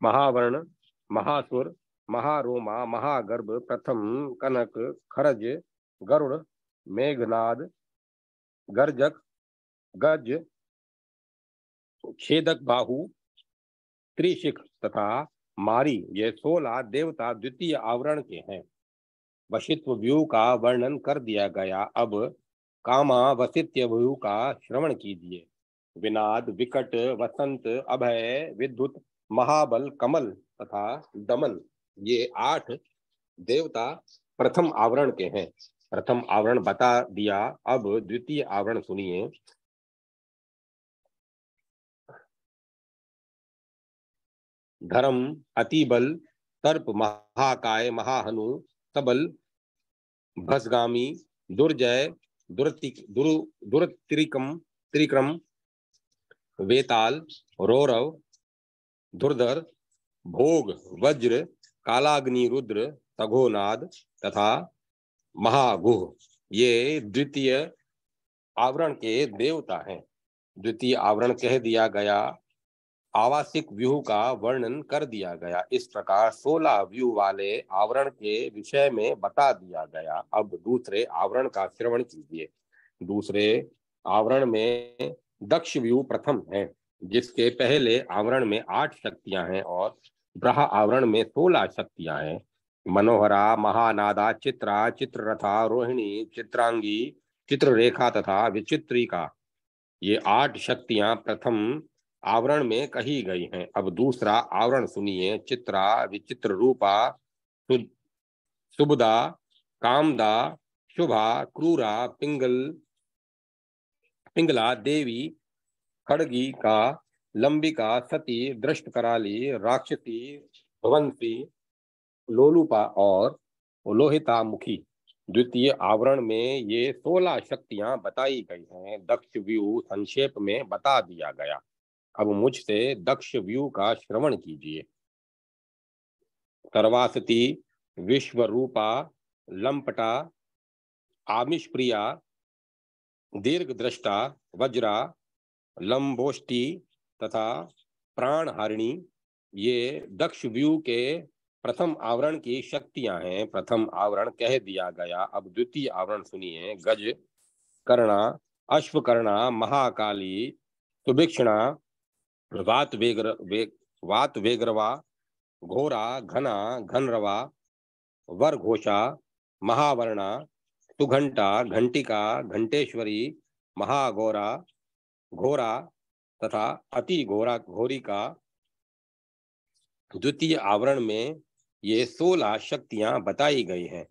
महावर्ण, महासुर, महारोमा, महागर्भ, प्रथम, कनक, खरज, गरुड़, मेघनाद, गर्जक, गज, छेदक बाहु, त्रिशिख तथा मारी, ये 16 देवता द्वितीय आवरण के हैं। वशित्व व्यू का वर्णन कर दिया गया। अब कामावसित्य व्यू का श्रवण कीजिए। विनाद, विकट, वसंत, अभय, विद्युत, महाबल, कमल तथा दमन, ये 8 देवता प्रथम आवरण के हैं। प्रथम आवरण बता दिया, अब द्वितीय आवरण सुनिए। धर्म, अतिबल, सर्प, महाकाय, महाहनु, सबल, भसगामी, दुर्जय, दुरतिरिकम, त्रिक्रम, वेताल, रौरव, धुरधर, भोग, वज्र, कालाग्नि, रुद्र, सघोनाद तथा महागुह, ये द्वितीय आवरण के देवता हैं। द्वितीय आवरण कह दिया गया, आवासिक व्यूह का वर्णन कर दिया गया। इस प्रकार 16 व्यूह वाले आवरण के विषय में बता दिया गया। अब दूसरे आवरण का श्रवण कीजिए। दूसरे आवरण में दक्ष व्यूह प्रथम है, जिसके पहले आवरण में 8 शक्तियां हैं और ब्रह आवरण में 16 शक्तियां हैं। मनोहरा, महानादा, चित्रा, चित्ररथा, रोहिणी, चित्रांगी, चित्ररेखा तथा विचित्रिका, ये 8 शक्तियां प्रथम आवरण में कही गई हैं। अब दूसरा आवरण सुनिए। चित्रा, विचित्र रूपा, सुबदा, कामदा, शुभा, क्रूरा, पिंगला, देवी, खड़गी का, लंबिका, सती, दृष्ट कराली, राक्षसी, भवंती, लोलुपा और लोहिता मुखी। द्वितीय आवरण में ये 16 शक्तियां बताई गई हैं। दक्ष व्यू संक्षेप में बता दिया गया। अब मुझसे दक्ष व्यू का श्रवण कीजिए। सर्वासती, विश्वरूपा, लंपटा, आमिषप्रिया, दीर्घदृष्टा, वज्रा, लंबोष्टी तथा प्राणहारिणी, ये दक्ष व्यू के प्रथम आवरण की शक्तियां हैं। प्रथम आवरण कह दिया गया। अब द्वितीय आवरण सुनिए। गज, कर्णा, अश्वकर्णा, महाकाली, सुभिक्षणा, वात वेगरवा, घोरा, घना, घनरवा, वरघोषा, महावर्णा, सुघंटा, घंटिका, घंटेश्वरी, महाघोरा, घोरा तथा अति घोरा घोरिका। द्वितीय आवरण में ये 16 शक्तियां बताई गई हैं।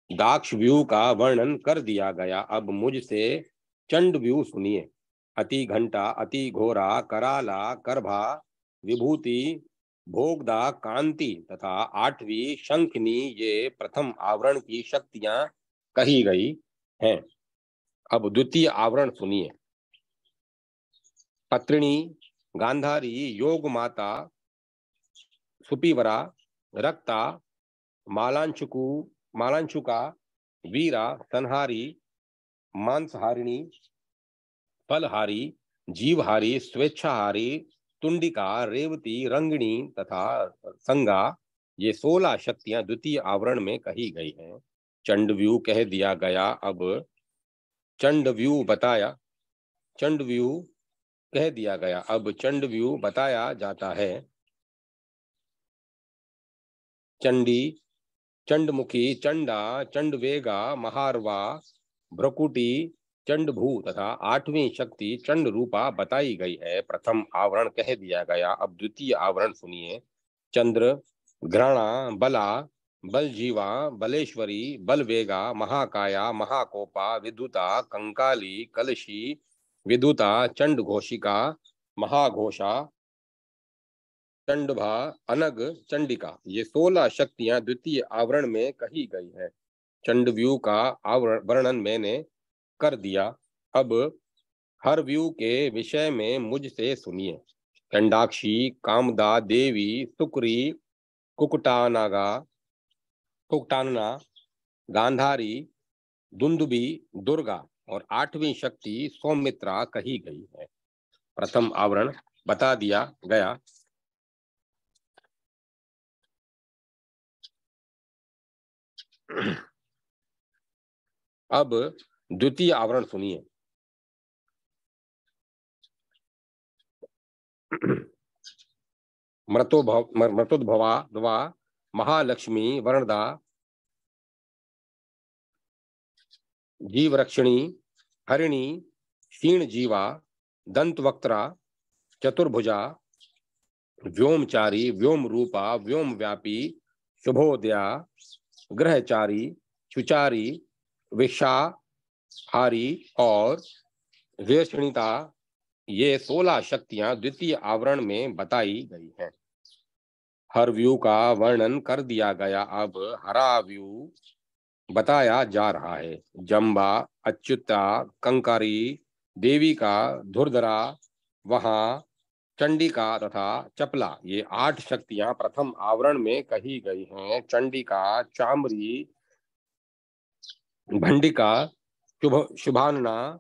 दाक्ष व्यू का वर्णन कर दिया गया। अब मुझसे चंड व्यू सुनिए। अति घंटा, अति घोरा, कराला, करभा, विभूति, भोगदा, कांति तथा 8वीं शंखनी, ये प्रथम आवरण की शक्तियां कही गई हैं। अब द्वितीय आवरण सुनिए। पत्रिणी, गांधारी, योग माता, सुपीवरा, रक्ता, मालांशुका, वीरा, संहारी, मांसहारिणी, फलहारी, जीवहारी, स्वेच्छाहारी, तुंडिका, रेवती, रंगिणी तथा संगा, ये 16 शक्तियां द्वितीय आवरण में कही गई हैं। चंडव्यूह कह दिया गया। अब चंडव्यूह बताया, चंडव्यूह कह दिया गया। अब चंडव्यूह बताया जाता है। चंडी, चंडमुखी, चंडा, चंडवेगा, महारवा, भ्रकुटी, चंडभू तथा 8वीं शक्ति चंड रूपा बताई गई है। प्रथम आवरण कह दिया गया। अब द्वितीय आवरण सुनिए। चंद्र, घृणा, बला, बलजीवा, बलेश्वरी, बलवेगा, महाकाया, महाकोपा, विद्युता, कंकाली, कलशी, विद्युता, चंड घोषिका, महाघोषा, चंडभा, अनग, चंडिका, ये 16 शक्तियां द्वितीय आवरण में कही गई है। चंडव्यूह का आवरण वर्णन मैंने कर दिया। अब हर व्यू के विषय में मुझसे सुनिए। चंडाक्षी, कामदा, देवी, सुकरी, कुकटानना, गांधारी, दुंदुबी, दुर्गा और 8वीं शक्ति सौमित्रा कही गई है। प्रथम आवरण बता दिया गया। अब द्वितीय आवरण सुनिए। मृतोद्भवा, महालक्ष्मी, वरदा, जीवरक्षिणी, हरिणी, क्षीण जीवा, दंतवक्त्रा, चतुर्भुजा, व्योमचारी, व्योम रूपा, व्योम व्यापी, शुभोदया, ग्रहचारी, सुचारी, विषाहारी और वेषणिता, ये 16 शक्तियां द्वितीय आवरण में बताई गई हैं। हर व्यू का वर्णन कर दिया गया। अब हरा व्यू बताया जा रहा है। जम्बा, अच्युता, कंकारी, देविका, धुरधरा, वहां चंडिका तथा चपला, ये 8 शक्तियां प्रथम आवरण में कही गई हैं। चंडिका, चामरी, भंडिका, शुभानना,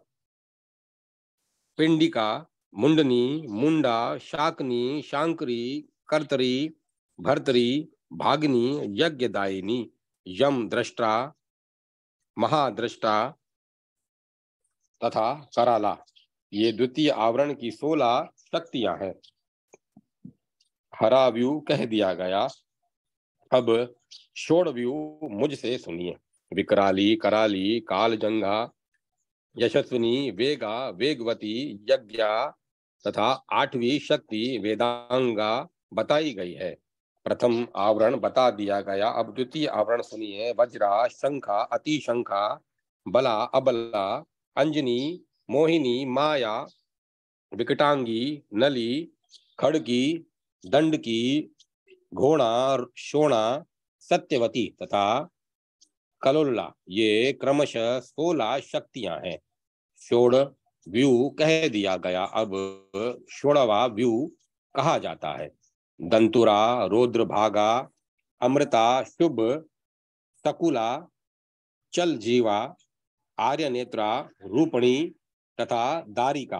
पिंडिका, मुंडनी, मुंडा, शाकनी, शांकरी, कर्तरी, भर्तरी, भागिनी, यज्ञदायिनी, यम दृष्टा, महादृष्टा तथा कराला, ये द्वितीय आवरण की 16 शक्तियां हैं। हरा व्यू कह दिया गया। अब षोड़व्यू मुझसे सुनिए। विकराली, कराली, कालजंगा, यशस्विनी, वेगा, वेगवती, यज्ञा तथा 8वीं शक्ति वेदांगा बताई गई है। प्रथम आवरण बता दिया गया। अब द्वितीय आवरण सुनिए। वज्रा, शंखा, अतिशंखा, बला, अबला, अंजनी, मोहिनी, माया, विकटांगी, नली, खड़गी, दंडकी, घोड़ा, शोणा, सत्यवती तथा कलोला, ये क्रमशः 16 शक्तियां हैं। षोड़ व्यू कह दिया गया। अब षोड़वा व्यू कहा जाता है। दंतुरा, रौद्र भागा, अमृता, शुभ, सकुला, चल जीवा, आर्य नेत्रा, रूपणी तथा दारिका।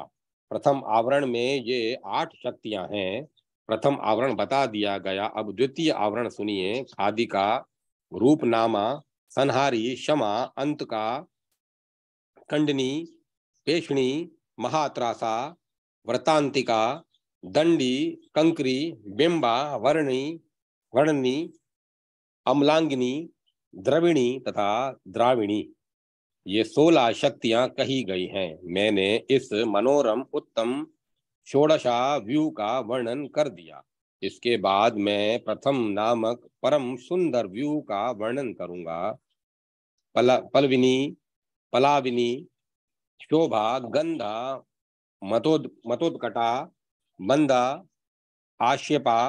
प्रथम आवरण में ये 8 शक्तियां हैं। प्रथम आवरण बता दिया गया। अब द्वितीय आवरण सुनिए। खादिका, रूपनामा, संहारी, क्षमा, अंतका, खंडनी, पेशणी, महात्रासा, व्रतांतिका, दंडी, कंकरी, बिंबा, वर्णनी, अमलांगिनी, द्रविणी तथा द्राविणी, ये 16 शक्तियां कही गई हैं। मैंने इस मनोरम उत्तम षोडशा व्यू का वर्णन कर दिया। इसके बाद मैं प्रथम नामक परम सुंदर व्यू का वर्णन करूंगा। पलविनी, पलाविनी, शोभा, गंधा, मतोत्कटा, मंदा, आश्यपा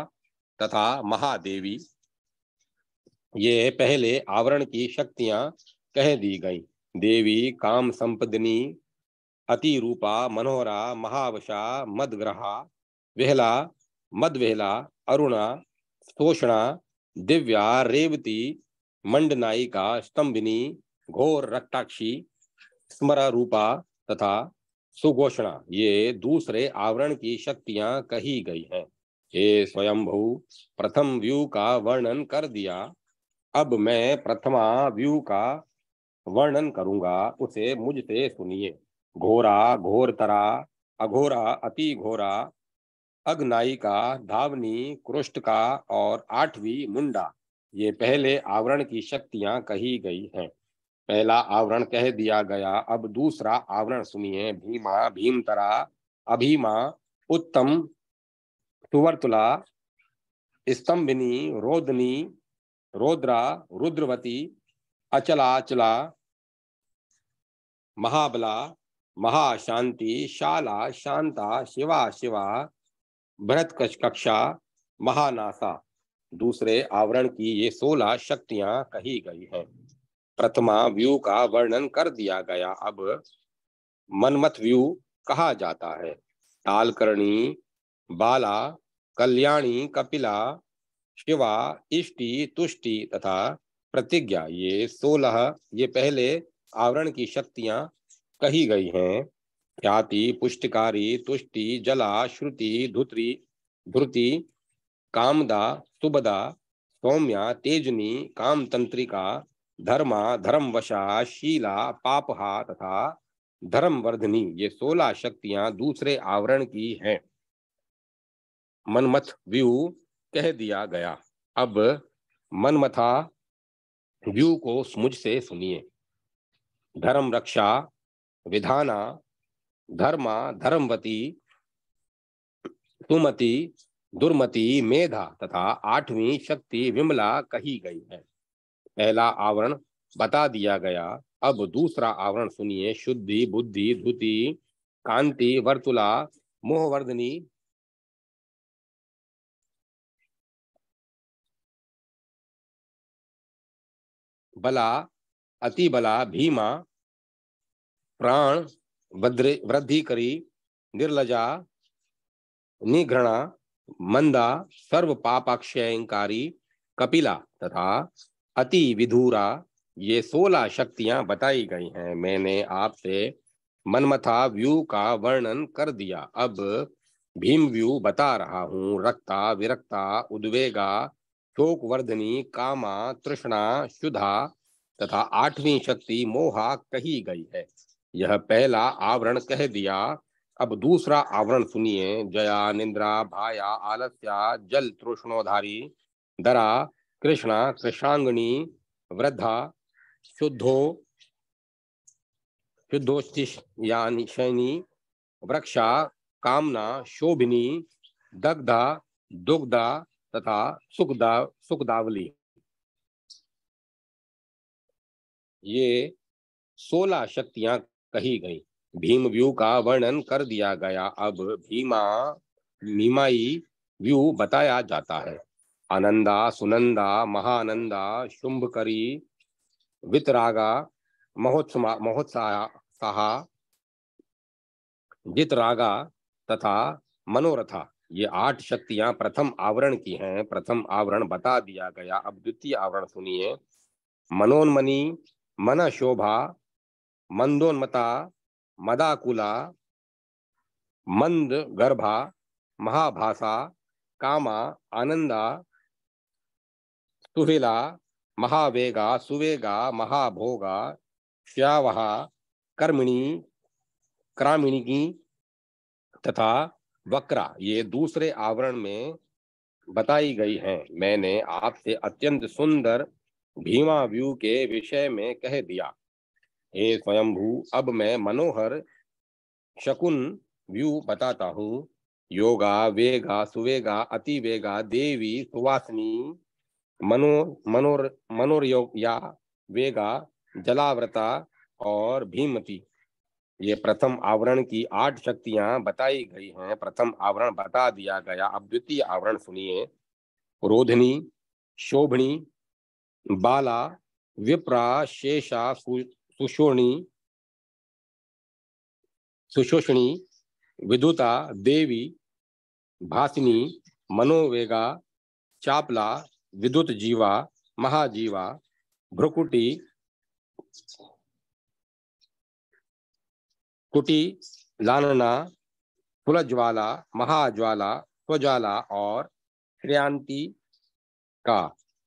तथा महादेवी, ये पहले आवरण की शक्तियां कह दी गई। देवी, काम संपदनी, अति रूपा, मनोहरा, महावशा, मदग्रहा, वेहला, मदवेहला, अरुणा, शोषणा, दिव्या, रेवती, मंडनायिका, स्तंभिनी, घोर रक्ताक्षी, स्मरा रूपा तथा सुघोषणा, ये दूसरे आवरण की शक्तियां कही गई हैं। हे स्वयंभू, प्रथम व्यू का वर्णन कर दिया। अब मैं प्रथमा व्यू का वर्णन करूंगा, उसे मुझसे सुनिए। घोरा, घोरतरा, अघोरा, अति घोरा, अग्नायिका, धावनी, क्रुष्टका और 8वीं मुंडा, ये पहले आवरण की शक्तियां कही गई हैं। पहला आवरण कह दिया गया। अब दूसरा आवरण सुनिए। भीमा, भीमतरा, अभीमा, उत्तम, सुवर्तुला, स्तंभिनी, रोदनी, रौद्रा, रुद्रवती, अचलाचला, महाबला, महाशांति, शाला, शांता, शिवा शिवा, भरत कक्षा, महानासा, दूसरे आवरण की ये 16 शक्तियां कही गई हैं। प्रथमा व्यू का वर्णन कर दिया गया। अब मनमथ व्यू कहा जाता है। तालकर्णी, बाला, कल्याणी, कपिला, शिवा, इष्टि, तुष्टि तथा प्रतिज्ञा, ये 16 ये पहले आवरण की शक्तियां कही गई हैं। ख्याति, पुष्टिकारी, तुष्टि, जला, श्रुति, धुति, कामदा, सुबदा, सौम्या, तेजनी, कामतंत्रिका, धर्मा, धर्मवशा, शीला, पापहा तथा धर्मवर्धनी, ये 16 शक्तियां दूसरे आवरण की हैं। मनमथ व्यू कह दिया गया। अब मनमथा व्यू को मुझसे सुनिए। धर्म रक्षा विधाना धर्मा धर्मवती सुमति दुर्मति मेधा तथा आठवीं शक्ति विमला कही गई है। पहला आवरण बता दिया गया, अब दूसरा आवरण सुनिए। शुद्धि बुद्धि धुति कांति वर्तुला मोहवर्धनी बला अति बला भीमा प्राण वृद्धि करी निर्लजा निघृणा मंदा सर्व पापाक्षयकारी कपिला तथा अति विधुरा, ये 16 शक्तियां बताई गई हैं। मैंने आपसे मनमथा व्यू का वर्णन कर दिया, अब भीम व्यू बता रहा हूँ। रक्ता विरक्ता उद्वेगा शोक वर्धनी कामा तृष्णा शुद्धा तथा आठवीं शक्ति मोहा कही गई है। यह पहला आवरण कह दिया, अब दूसरा आवरण सुनिए। जया निंद्रा भाया आलस्या जल तृष्णोधारी दरा कृष्णा कृष्णांगनी वृद्धा शुद्धो शुद्धोष्टिशयनी वृक्षा कामना शोभिनी दग्धा दुग्धा तथा सुखदावली, ये 16 शक्तियां कही गई। भीम व्यू का वर्णन कर दिया गया, अब मीमाई व्यू बताया जाता है। आनंदा सुनंदा महानंदा शुंभकरी वितरागा महोत्साहा जितरागा तथा मनोरथा, ये 8 शक्तियां प्रथम आवरण की हैं। प्रथम आवरण बता दिया गया, अब द्वितीय आवरण सुनिए। मनोन्मनी मन शोभा मंदोन्मता मदाकुला मंद गर्भा महाभाषा कामा आनंदा सुहेला महावेगा सुवेगा महाभोगा श्यावहा कर्मिणी क्रामिणी तथा वक्रा, ये दूसरे आवरण में बताई गई हैं। मैंने आपसे अत्यंत सुंदर भीमा व्यू के विषय में कह दिया। हे स्वयंभू, अब मैं मनोहर शकुन व्यू बताता हूँ। योगा वेगा सुवेगा अतिवेगा देवी सुवासिनी मनोरया वेगा जलाव्रता और भीमती, ये प्रथम आवरण की 8 शक्तियां बताई गई हैं। प्रथम आवरण बता दिया गया, अब द्वितीय आवरण सुनिए। रोधिनी शोभनी बाला विप्रा शेषा सुशोषणी विदुता देवी भासिनी मनोवेगा चापला विद्युत जीवा महाजीवा भ्रुकुटी कुटी लानना कुलज्वाला महाज्वाला स्वज्वाला और श्रेयांति का,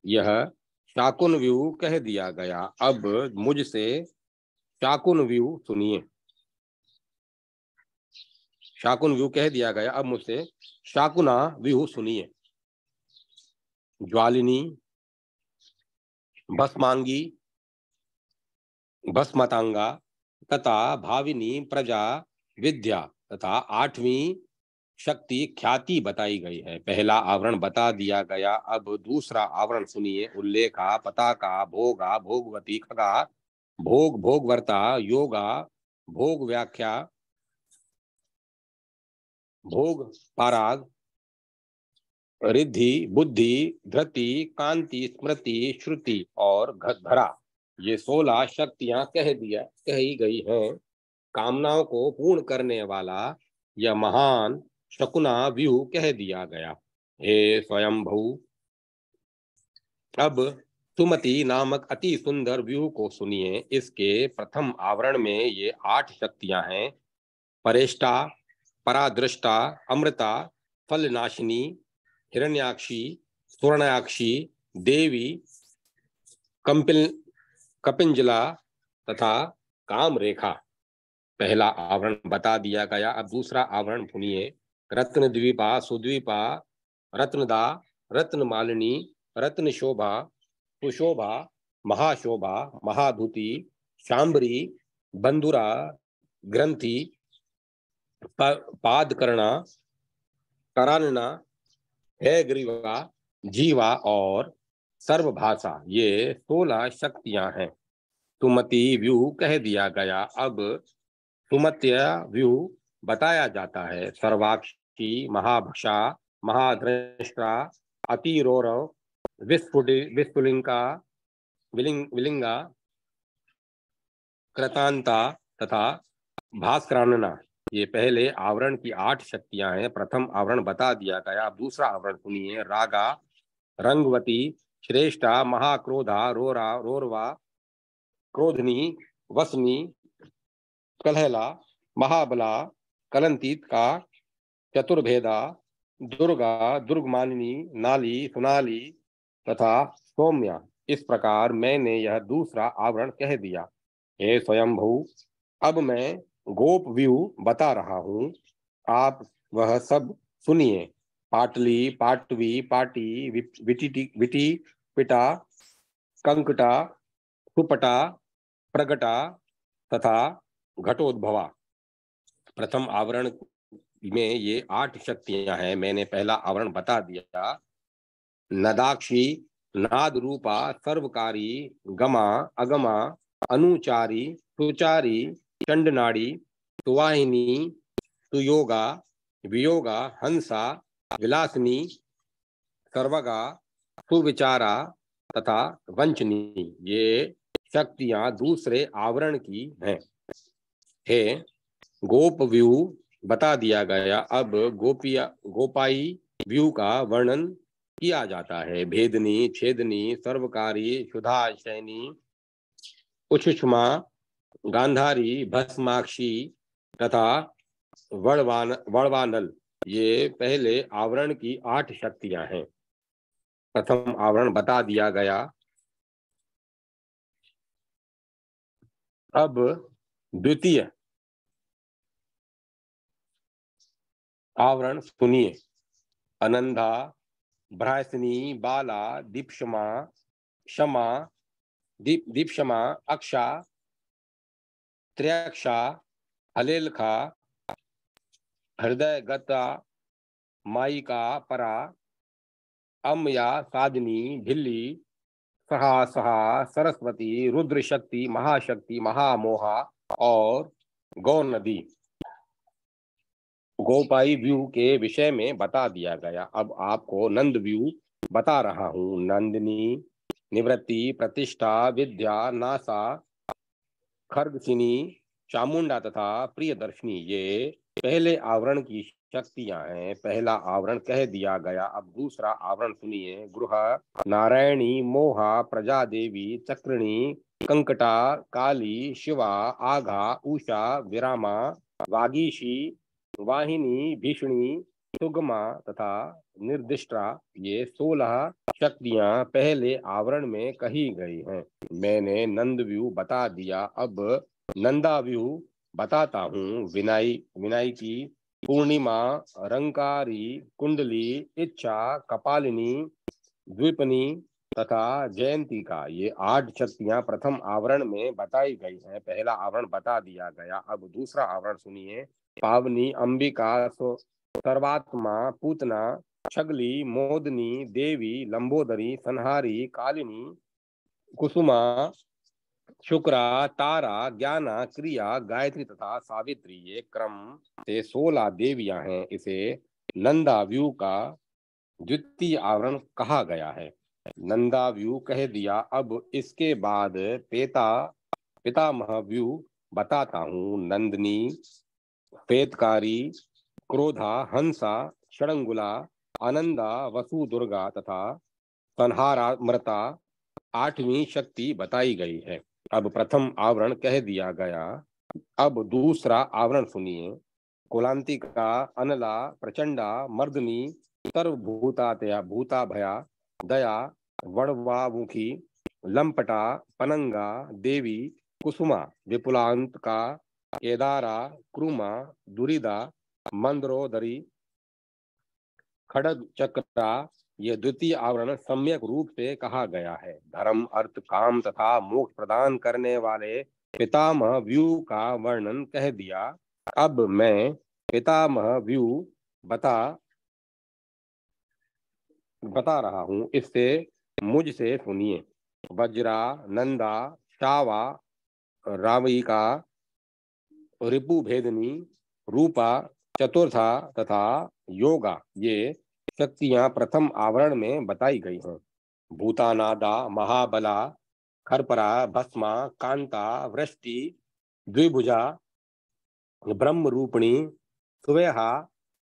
यह शाकुन व्यू कह दिया गया। अब मुझसे शाकुन व्यू सुनिए। शाकुन व्यू कह दिया गया, अब मुझसे शाकुना व्यू सुनिए। ज्वालिनी भस्मांगी भस्मतांगा तथा भाविनी प्रजा विद्या तथा आठवीं शक्ति ख्याति बताई गई है। पहला आवरण बता दिया गया, अब दूसरा आवरण सुनिए। उल्लेखा पताका भोगा भोगवती खगा भोग भोगवर्ता योगा भोग व्याख्या भोग पाराग रिद्धि बुद्धि धृति कांति स्मृति श्रुति और घरा, ये 16 शक्तियां कही गई हैं। कामनाओं को पूर्ण करने वाला यह महान शकुना व्यू कह दिया गया। हे स्वयंभू, अब सुमति नामक अति सुंदर व्यू को सुनिए। इसके प्रथम आवरण में ये 8 शक्तियां हैं। परेष्टा परादृष्टा अमृता फलनाशिनी हिरण्याक्षी स्वर्णाक्षी देवी कपिंजला तथा कामरेखा, पहला आवरण बता दिया गया। अब दूसरा आवरण सुनिए। रत्न द्वीपा सुद्वीपा रत्नदा रत्नमालिनी रत्न शोभा, सुशोभा, महाशोभा, महाधुति, शांबरी, बंधुरा, ग्रंथि, पादकर्णा, करानना, हैग्रीवा, जीवा और सर्वभाषा, ये 16 शक्तियां हैं। सुमति व्यू कह दिया गया। अब सुमत्य व्यू बताया जाता है। सर्वाक्षी, महाभक्षा, महाद्रष्टा, अतिरोरव, विस्फुलिंगा, विलिंगा, कृतांता तथा भास्करानना, ये पहले आवरण की 8 शक्तियां हैं। प्रथम आवरण बता दिया गया। अब दूसरा आवरण सुनिए। रागा, रंगवती, श्रेष्ठा, महाक्रोधा, रोरवा, क्रोधनी, वसनी, कलहला, महाबला, कलंतीत का, चतुर्भेदा, दुर्गा, दुर्गमानिनी, नाली, सुनाली तथा सौम्या। इस प्रकार मैंने यह दूसरा आवरण कह दिया। हे स्वयंभू, अब मैं गोप व्यू बता रहा हूँ, आप वह सब सुनिए। पाटली, पाटवी, पाटी, विटी, पिटा, कंकटा, सुपटा, प्रगटा तथा घटोद्भवा। प्रथम आवरण में ये 8 शक्तियां हैं। मैंने पहला आवरण बता दिया। नदाक्षी, नाद रूपा, सर्वकारी, गमा, अगमा, अनुचारी, सुचारी, चंडनाड़ी, सुवाहिनी, सुयोगा, वियोगा, हंसा, विलासिनी, सर्वगा, सुविचारा तथा वंचनी, ये शक्तियां दूसरे आवरण की हैं। है गोप व्यू बता दिया गया। अब गोपाई व्यू का वर्णन किया जाता है। भेदनी, छेदनी, सर्वकारी, सुधाशयनी, उच्छुष्मा, गांधारी, भस्माक्षी तथा वड़वानल, ये पहले आवरण की 8 शक्तियां हैं। प्रथम आवरण बता दिया गया। अब द्वितीय आवरण सुनिए। अनंधा, भ्रायसिनी, बाला, दीपशमा, क्षमा, दीपशमा, अक्षा, त्रयक्षा, हलेलखा, हृदय गता, माइका, परा, अम्या, साधनी, ढिल्ली, सहा सहा, सरस्वती, रुद्र शक्ति, महाशक्ति, महामोहा और गौ नदी। गोपाई व्यू के विषय में बता दिया गया। अब आपको नंद व्यू बता रहा हूँ। नंदिनी, निवृत्ति, प्रतिष्ठा, विद्या, नासा, खर्गसिनी, चामुंडा तथा प्रियदर्शनी, ये पहले आवरण की शक्तियां हैं। पहला आवरण कह दिया गया। अब दूसरा आवरण सुनिए। गृह, नारायणी, मोहा, प्रजा देवी, चक्रिणी, कंकटा, काली, शिवा, आघा, उषा, विरामा, वागीशी, वाहिनी, भीषणी, सुगमा तथा निर्दिष्टा, ये 16 शक्तियां पहले आवरण में कही गई हैं। मैंने नंद व्यू बता दिया। अब नंदा व्यू बताता हूँ। विनाई की, पूर्णिमा, रंकारी, कुंडली, इच्छा, कपालिनी, द्विपनी तथा जयंती का, ये 8 शक्तियां प्रथम आवरण में बताई गई हैं। पहला आवरण बता दिया गया। अब दूसरा आवरण सुनिए। पावनी, अंबिका, सर्वात्मा, पूतना, छगली, मोदनी, देवी, लंबोदरी, संहारी, कालिनी, कुसुमा, शुक्रा, तारा, ज्ञाना, क्रिया, गायत्री तथा सावित्री, ये क्रम से 16 देवियां हैं। इसे नंदा व्यू का द्वितीय आवरण कहा गया है। नंदा व्यू कह दिया। अब इसके बाद पितामह व्यू बताता हूँ। नंदनी, पेतकारी, क्रोधा, हंसा, षडंगुला, आनंदा, वसु, दुर्गा तथा संहारा, मृता, 8वीं शक्ति बताई गई है। अब प्रथम आवरण कह दिया गया। अब दूसरा आवरण सुनिए। कुलांतिका, अनला, प्रचंडा, मर्दनी, सर्वभूतातया, भूता भया, दया, वड़वामुखी, लंपटा, पनंगा, देवी, कुसुमा, विपुलांतका, केदारा, क्रुमा, दुरिदा, मंद्रोदरी, खड़ग चक्रा, यह द्वितीय आवरण सम्यक रूप से कहा गया है। धर्म, अर्थ, काम तथा मोक्ष प्रदान करने वाले पितामह व्यू का वर्णन कह दिया। अब मैं पितामह व्यू बता रहा हूँ, इससे मुझसे सुनिए। वज्रा, नंदा, शावा, राविका, रिपु भेदनी, रूपा, चतुर्था तथा योगा, ये शक्तियां प्रथम आवरण में बताई गई हैं। भूतानादा, महाबला, खरपरा, भस्मा, कांता, वृष्टि, द्विभुजा, ब्रह्म रूपिणी, सुवेहा,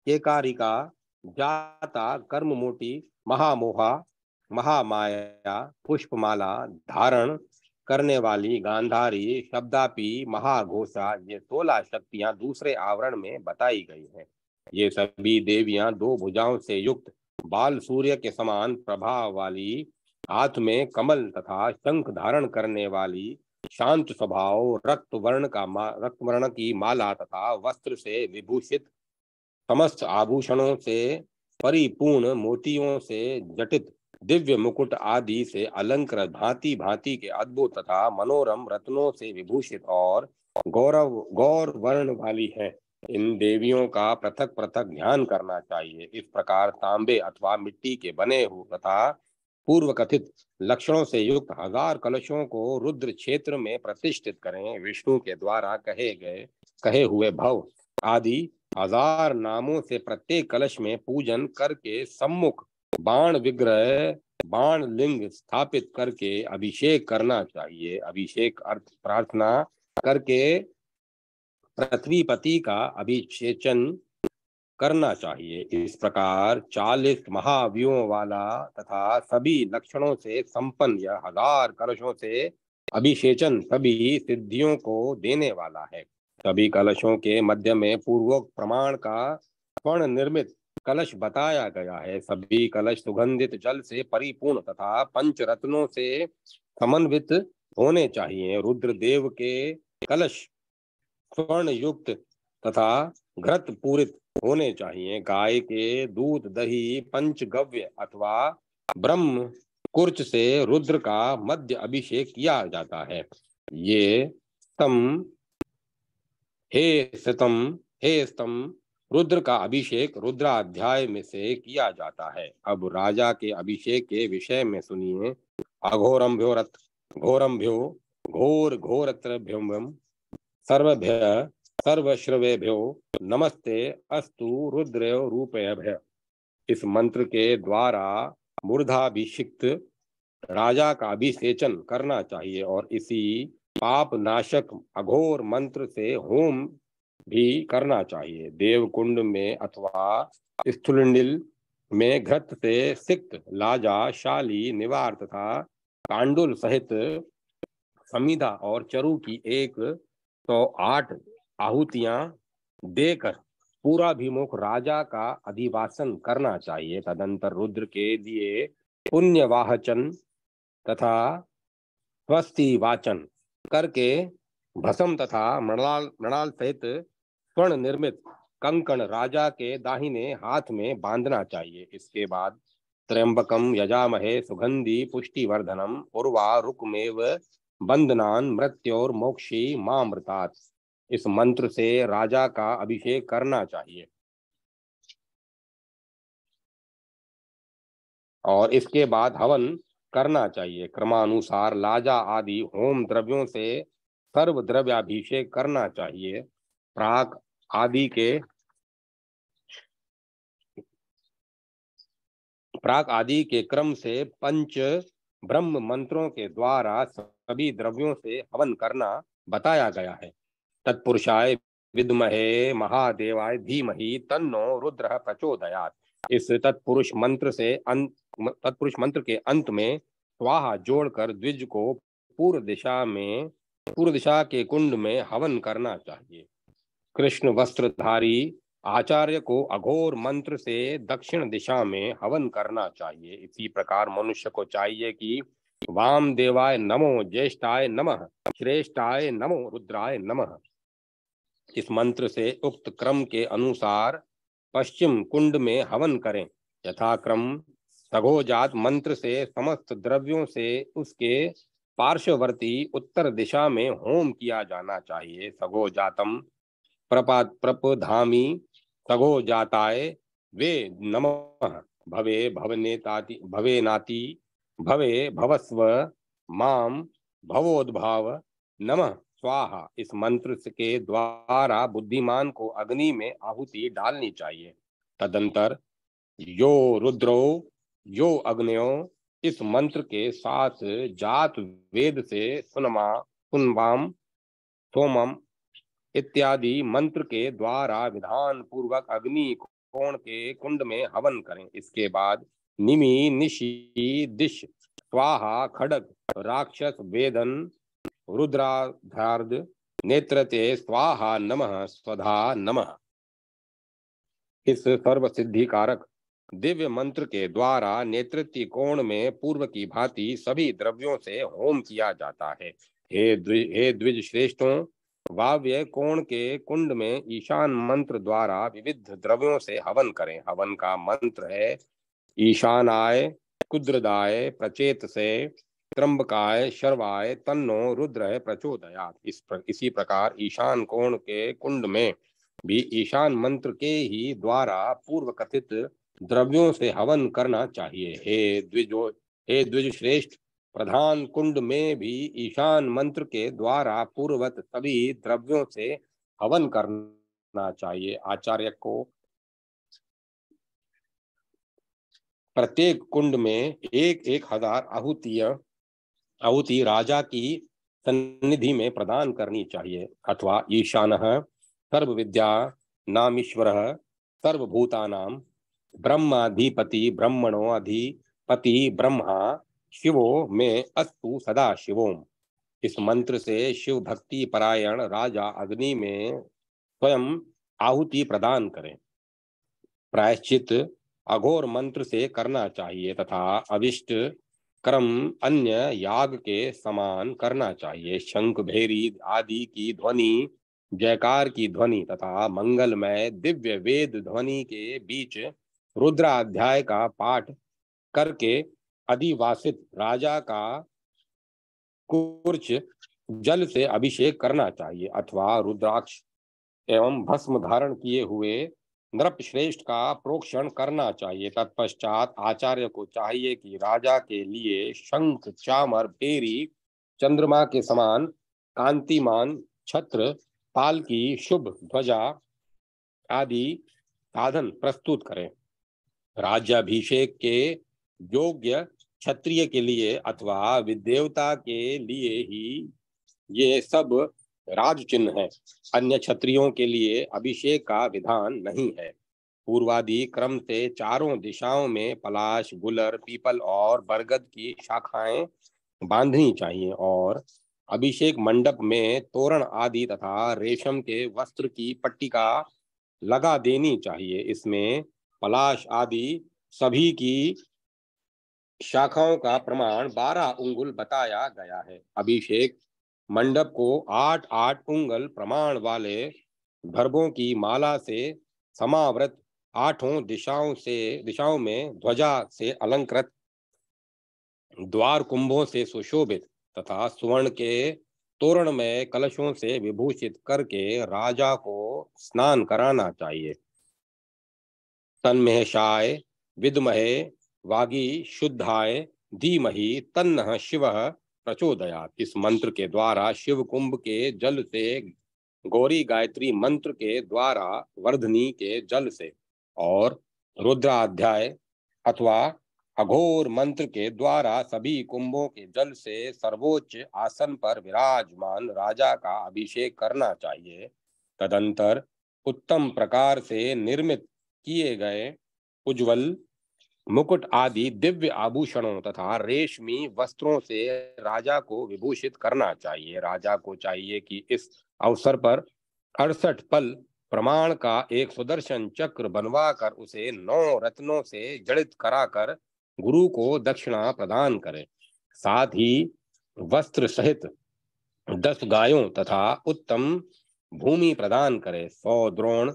केकारिका, जाता, कर्ममोटी, महामोहा, महामाया, पुष्पमाला, धारण करने वाली, गांधारी, शब्दापी, महाघोषा, ये 16 शक्तियां दूसरे आवरण में बताई गई हैं। ये सभी देवियां 2 भुजाओं से युक्त, बाल सूर्य के समान प्रभाव वाली, हाथ में कमल तथा शंख धारण करने वाली, शांत स्वभाव, रक्त वर्ण की माला तथा वस्त्र से विभूषित, समस्त आभूषणों से परिपूर्ण, मोतियों से जटित, दिव्य मुकुट आदि से अलंकृत, भांति भांति के अद्भुत तथा मनोरम रत्नों से विभूषित और गौर वर्ण वाली है। इन देवियों का पृथक पृथक ध्यान करना चाहिए। इस प्रकार तांबे अथवा मिट्टी के बने हुए तथा पूर्व कथित लक्षणों से युक्त 1000 कलशों को रुद्र क्षेत्र में प्रतिष्ठित करें। विष्णु के द्वारा कहे हुए भव आदि 1000 नामों से प्रत्येक कलश में पूजन करके सम्मुख बाण विग्रह, बाण लिंग स्थापित करके अभिषेक करना चाहिए। अभिषेक अर्थ प्रार्थना करके पृथ्वीपति का अभिषेचन करना चाहिए। इस प्रकार 40 महाव्यूहों वाला तथा सभी लक्षणों से संपन्न यह 1000 कलशों से अभिषेचन सभी सिद्धियों को देने वाला है। सभी कलशों के मध्य में पूर्वोक्त प्रमाण का स्वर्ण निर्मित कलश बताया गया है। सभी कलश सुगंधित जल से परिपूर्ण तथा पंचरत्नों से समन्वित होने चाहिए। रुद्रदेव के कलश स्वर्ण युक्त तथा घृत पूरित होने चाहिए। गाय के दूध, दही, पंचगव्य अथवा ब्रह्म कुर्च से रुद्र का मध्य अभिषेक किया जाता है। ये स्तम हे स्तम रुद्र का अभिषेक रुद्राध्याय में से किया जाता है। अब राजा के अभिषेक के विषय में सुनिए। अघोरम्भ्यो रथ घोरम्भ्यो घोर घोरत्रभ्योम सर्वभ्य सर्वश्रवेभ्यो नमस्ते अस्तु रुद्रयो रूपेभ्य। इस मंत्र के द्वारा मूर्धाभिषिक्त राजा का अभिषेचन करना चाहिए और इसी पाप नाशक अघोर मंत्र से होम भी करना चाहिए। देवकुंड में अथवा स्थुलिंडिल में घृत से सिक्त, लाजा, शाली, निवार तथा कांडुल सहित समिधा और चरु की 108 आहुतियां देकर पूर्वाभिमुख राजा का अधिवासन करना चाहिए। तदंतर रुद्र के लिए पुण्यवाहचन तथा स्वस्ति वाचन करके भस्म तथा मृणाल सहित स्वर्ण निर्मित कंकण राजा के दाहिने हाथ में बांधना चाहिए। इसके बाद त्र्यंबकम यजामहे सुगंधि पुष्टिवर्धनम उर्वा रुकमेव बंदनान मृत्योर मोक्षी मामृतात्। इस मंत्र से राजा का अभिषेक करना चाहिए और इसके बाद हवन करना चाहिए। क्रमानुसार लाजा आदि होम द्रव्यों से सर्व द्रव्याभिषेक करना चाहिए। प्राक आदि के क्रम से पंच ब्रह्म मंत्रों के द्वारा सभी द्रव्यों से हवन करना बताया गया है। तत्पुरुषाय विद्महे महादेवाय धीमहि तन्नो रुद्र प्रचोदयात्। इस तत्पुरुष मंत्र के अंत में स्वाहा जोड़कर द्विज को पूर्व दिशा के कुंड में हवन करना चाहिए। कृष्ण वस्त्रधारी आचार्य को अघोर मंत्र से दक्षिण दिशा में हवन करना चाहिए। इसी प्रकार मनुष्य को चाहिए कि वाम देवाय नमो, ज्येष्ठाय नमः, श्रेष्ठाय नमो, रुद्राय नमः। इस मंत्र से उक्त क्रम के अनुसार पश्चिम कुंड में हवन करें। यथाक्रम सघोजात मंत्र से समस्त द्रव्यों से उसके पार्श्ववर्ती उत्तर दिशा में होम किया जाना चाहिए। सघोजातम प्रपधामी सघोजाताय वे नमः भवे भवनेताति भवेनाति भवे भवस्व माम भवोद्भाव नमः स्वाहा। इस मंत्र के द्वारा बुद्धिमान को अग्नि में आहुति डालनी चाहिए। तदंतर यो रुद्रो यो अग्न्यो, इस मंत्र के साथ जात वेद से सुनवाम सोमम इत्यादि मंत्र के द्वारा विधान पूर्वक अग्नि कोण के कुंड में हवन करें। इसके बाद निमि निशि दिश स्वाहा खड़ग राक्षस वेदन रुद्राधार्द नेत्रते स्वाहा नमः स्वधा नमः। इस सर्व सिद्धि कारक दिव्य मंत्र के द्वारा नेतृत्व कोण में पूर्व की भांति सभी द्रव्यों से होम किया जाता है। हे द्विज श्रेष्ठों, वाव्य कोण के कुंड में ईशान मंत्र द्वारा विविध द्रव्यों से हवन करें। हवन का मंत्र है ईशानाय कुद्रदाय प्रचेत से त्र्यंबकाय शर्वाय तन्नो रुद्र प्रचोदयात्। इसी प्रकार ईशान कोण के कुंड में भी ईशान मंत्र के ही द्वारा पूर्व कथित द्रव्यों से हवन करना चाहिए। हे द्विज श्रेष्ठ, प्रधान कुंड में भी ईशान मंत्र के द्वारा पूर्वत सभी द्रव्यों से हवन करना चाहिए। आचार्य को प्रत्येक कुंड में 1,000 आहुति राजा की सन्निधि में प्रदान करनी चाहिए। अथवा ईशानः सर्व विद्या नामीश्वरः सर्वभूतानां ब्रह्माधिपति ब्रह्मणो अधिपति ब्रह्मा शिवो में अस्तु सदा शिवोम। इस मंत्र से शिव भक्ति परायण राजा अग्नि में स्वयं आहुति प्रदान करें। प्रायश्चित अघोर मंत्र से करना चाहिए तथा अविष्ट कर्म अन्य याग के समान करना चाहिए। शंख भेरी आदि की ध्वनि, जयकार की ध्वनि तथा मंगलमय दिव्य वेद ध्वनि के बीच रुद्राध्याय का पाठ करके अधिवासित राजा का कुर्च जल से अभिषेक करना चाहिए। अथवा रुद्राक्ष एवं भस्म धारण किए हुए नृप श्रेष्ठ का प्रोक्षण करना चाहिए। तत्पश्चात आचार्य को चाहिए कि राजा के लिए शंख चामर भेरी चंद्रमा के समान कांतिमान छत्र पालकी शुभ ध्वजा आदि साधन प्रस्तुत करें। राज्याभिषेक के योग्य क्षत्रिय के लिए अथवा विदेवता के लिए ही ये सब राज चिन्ह है। अन्य क्षत्रियों के लिए अभिषेक का विधान नहीं है। पूर्वादि क्रम से चारों दिशाओं में पलाश, गुलर, पीपल और बरगद की शाखाएं बांधनी चाहिए और अभिषेक मंडप में तोरण आदि तथा रेशम के वस्त्र की पट्टिका लगा देनी चाहिए। इसमें पलाश आदि सभी की शाखाओं का प्रमाण 12 उंगुल बताया गया है। अभिषेक मंडप को 8-8 उंगल प्रमाण वाले भरबों की माला से समावृत 8 दिशाओं में ध्वजा से अलंकृत द्वार कुंभों से सुशोभित तथा सुवर्ण के तोरण में कलशों से विभूषित करके राजा को स्नान कराना चाहिए। तन्महेशाय विद्महे वागी शुद्धाय धीमहि तन्नः शिवः प्रचोदयात्। इस मंत्र के द्वारा शिव कुंभ के जल से, गौरी गायत्री मंत्र के द्वारा वर्धनी के जल से और रुद्राध्याय अथवा अघोर मंत्र के द्वारा सभी कुंभों के जल से सर्वोच्च आसन पर विराजमान राजा का अभिषेक करना चाहिए। तदंतर उत्तम प्रकार से निर्मित किए गए उज्ज्वल मुकुट आदि दिव्य आभूषणों तथा रेशमी वस्त्रों से राजा को विभूषित करना चाहिए। राजा को चाहिए कि इस अवसर पर 68 पल प्रमाण का एक सुदर्शन चक्र बनवाकर उसे 9 रत्नों से जड़ित कराकर गुरु को दक्षिणा प्रदान करे। साथ ही वस्त्र सहित 10 गायों तथा उत्तम भूमि प्रदान करे। 100 द्रोण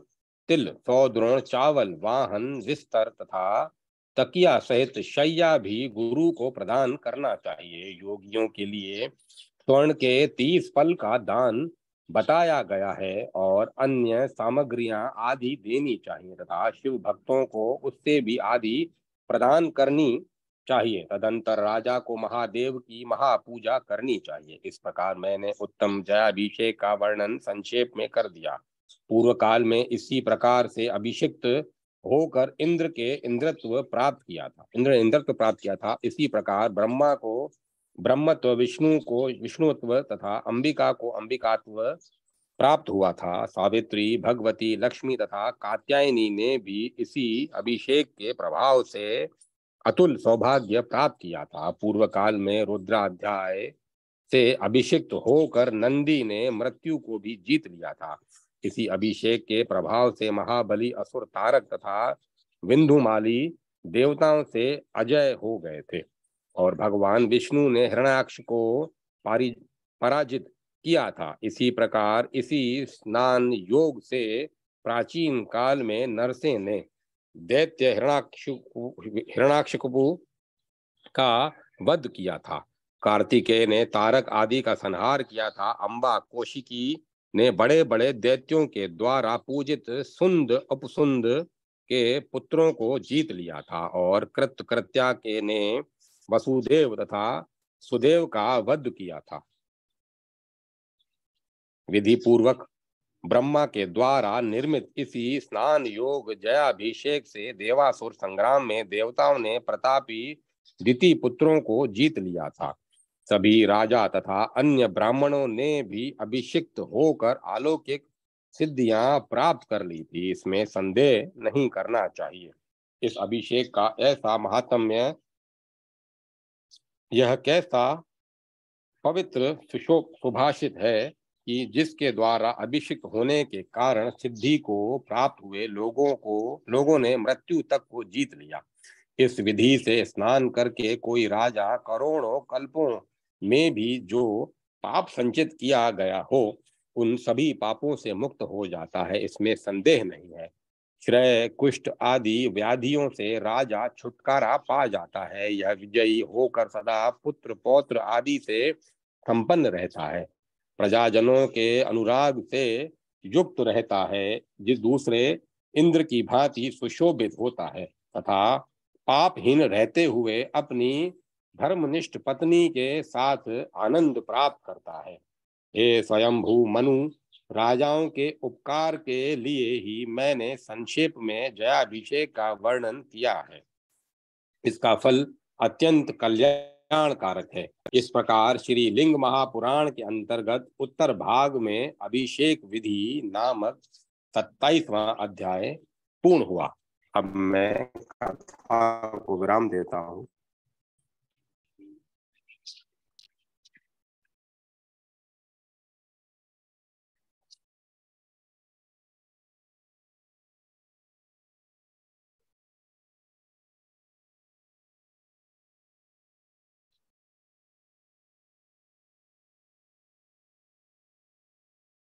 तिल, 100 द्रोण चावल, वाहन, विस्तर तथा तकिया सहित शैया भी गुरु को प्रदान करना चाहिए। योगियों के लिए स्वर्ण के 30 फल का दान बताया गया है और अन्य सामग्रियां आदि देनी चाहिए तथा शिव भक्तों को उससे भी आदि प्रदान करनी चाहिए। तदंतर राजा को महादेव की महापूजा करनी चाहिए। इस प्रकार मैंने उत्तम जयाभिषेक का वर्णन संक्षेप में कर दिया। पूर्व काल में इसी प्रकार से अभिषिक्त होकर इंद्र के इंद्रत्व प्राप्त किया था। इसी प्रकार ब्रह्मा को ब्रह्मत्व, विष्णु को विष्णुत्व तथा अंबिका को अंबिकात्व प्राप्त हुआ था। सावित्री, भगवती, लक्ष्मी तथा कात्यायनी ने भी इसी अभिषेक के प्रभाव से अतुल सौभाग्य प्राप्त किया था। पूर्व काल में रुद्राध्याय से अभिषिक्त होकर नंदी ने मृत्यु को भी जीत लिया था। इसी अभिषेक के प्रभाव से महाबली असुर तारक तथा विंधुमाली देवताओं से अजय हो गए थे और भगवान विष्णु ने हिरण्याक्ष को पराजित किया था। इसी प्रकार इसी स्नान योग से प्राचीन काल में नरसेन ने दैत्य हिरण्याक्षकपु का वध किया था। कार्तिकेय ने तारक आदि का संहार किया था। अम्बा कौशिकी ने बड़े बड़े दैत्यों के द्वारा पूजित सुंद उपसुंद के पुत्रों को जीत लिया था और कृत्या के ने वसुदेव तथा सुदेव का वध किया था। विधि पूर्वक ब्रह्मा के द्वारा निर्मित इसी स्नान योग जयाभिषेक से देवासुर संग्राम में देवताओं ने प्रतापी दिति पुत्रों को जीत लिया था। सभी राजा तथा अन्य ब्राह्मणों ने भी अभिषिक्त होकर अलौकिक सिद्धियां प्राप्त कर ली थी, इसमें संदेह नहीं करना चाहिए। इस अभिषेक का ऐसा महात्म्य, यह कैसा पवित्र सुभाषित है कि जिसके द्वारा अभिषिक्त होने के कारण सिद्धि को प्राप्त हुए लोगों ने मृत्यु तक को जीत लिया। इस विधि से स्नान करके कोई राजा करोड़ों कल्पों में भी जो पाप संचित किया गया हो उन सभी पापों से मुक्त हो जाता है, इसमें संदेह नहीं है। श्रेय, कुष्ठ आदि व्याधियों से राजा छुटकारा पा जाता है। यह विजयी होकर सदा पुत्र पौत्र आदि से संपन्न रहता है, प्रजाजनों के अनुराग से युक्त रहता है, जिस दूसरे इंद्र की भांति सुशोभित होता है तथा पापहीन रहते हुए अपनी धर्मनिष्ठ पत्नी के साथ आनंद प्राप्त करता है। हे स्वयंभू मनु, राजाओं के उपकार के लिए ही मैंने संक्षेप में जयाभिषेक का वर्णन किया है। इसका फल अत्यंत कल्याणकारक है। इस प्रकार श्री लिंग महापुराण के अंतर्गत उत्तर भाग में अभिषेक विधि नामक 27वां अध्याय पूर्ण हुआ। अब मैं कथा को विराम देता हूँ।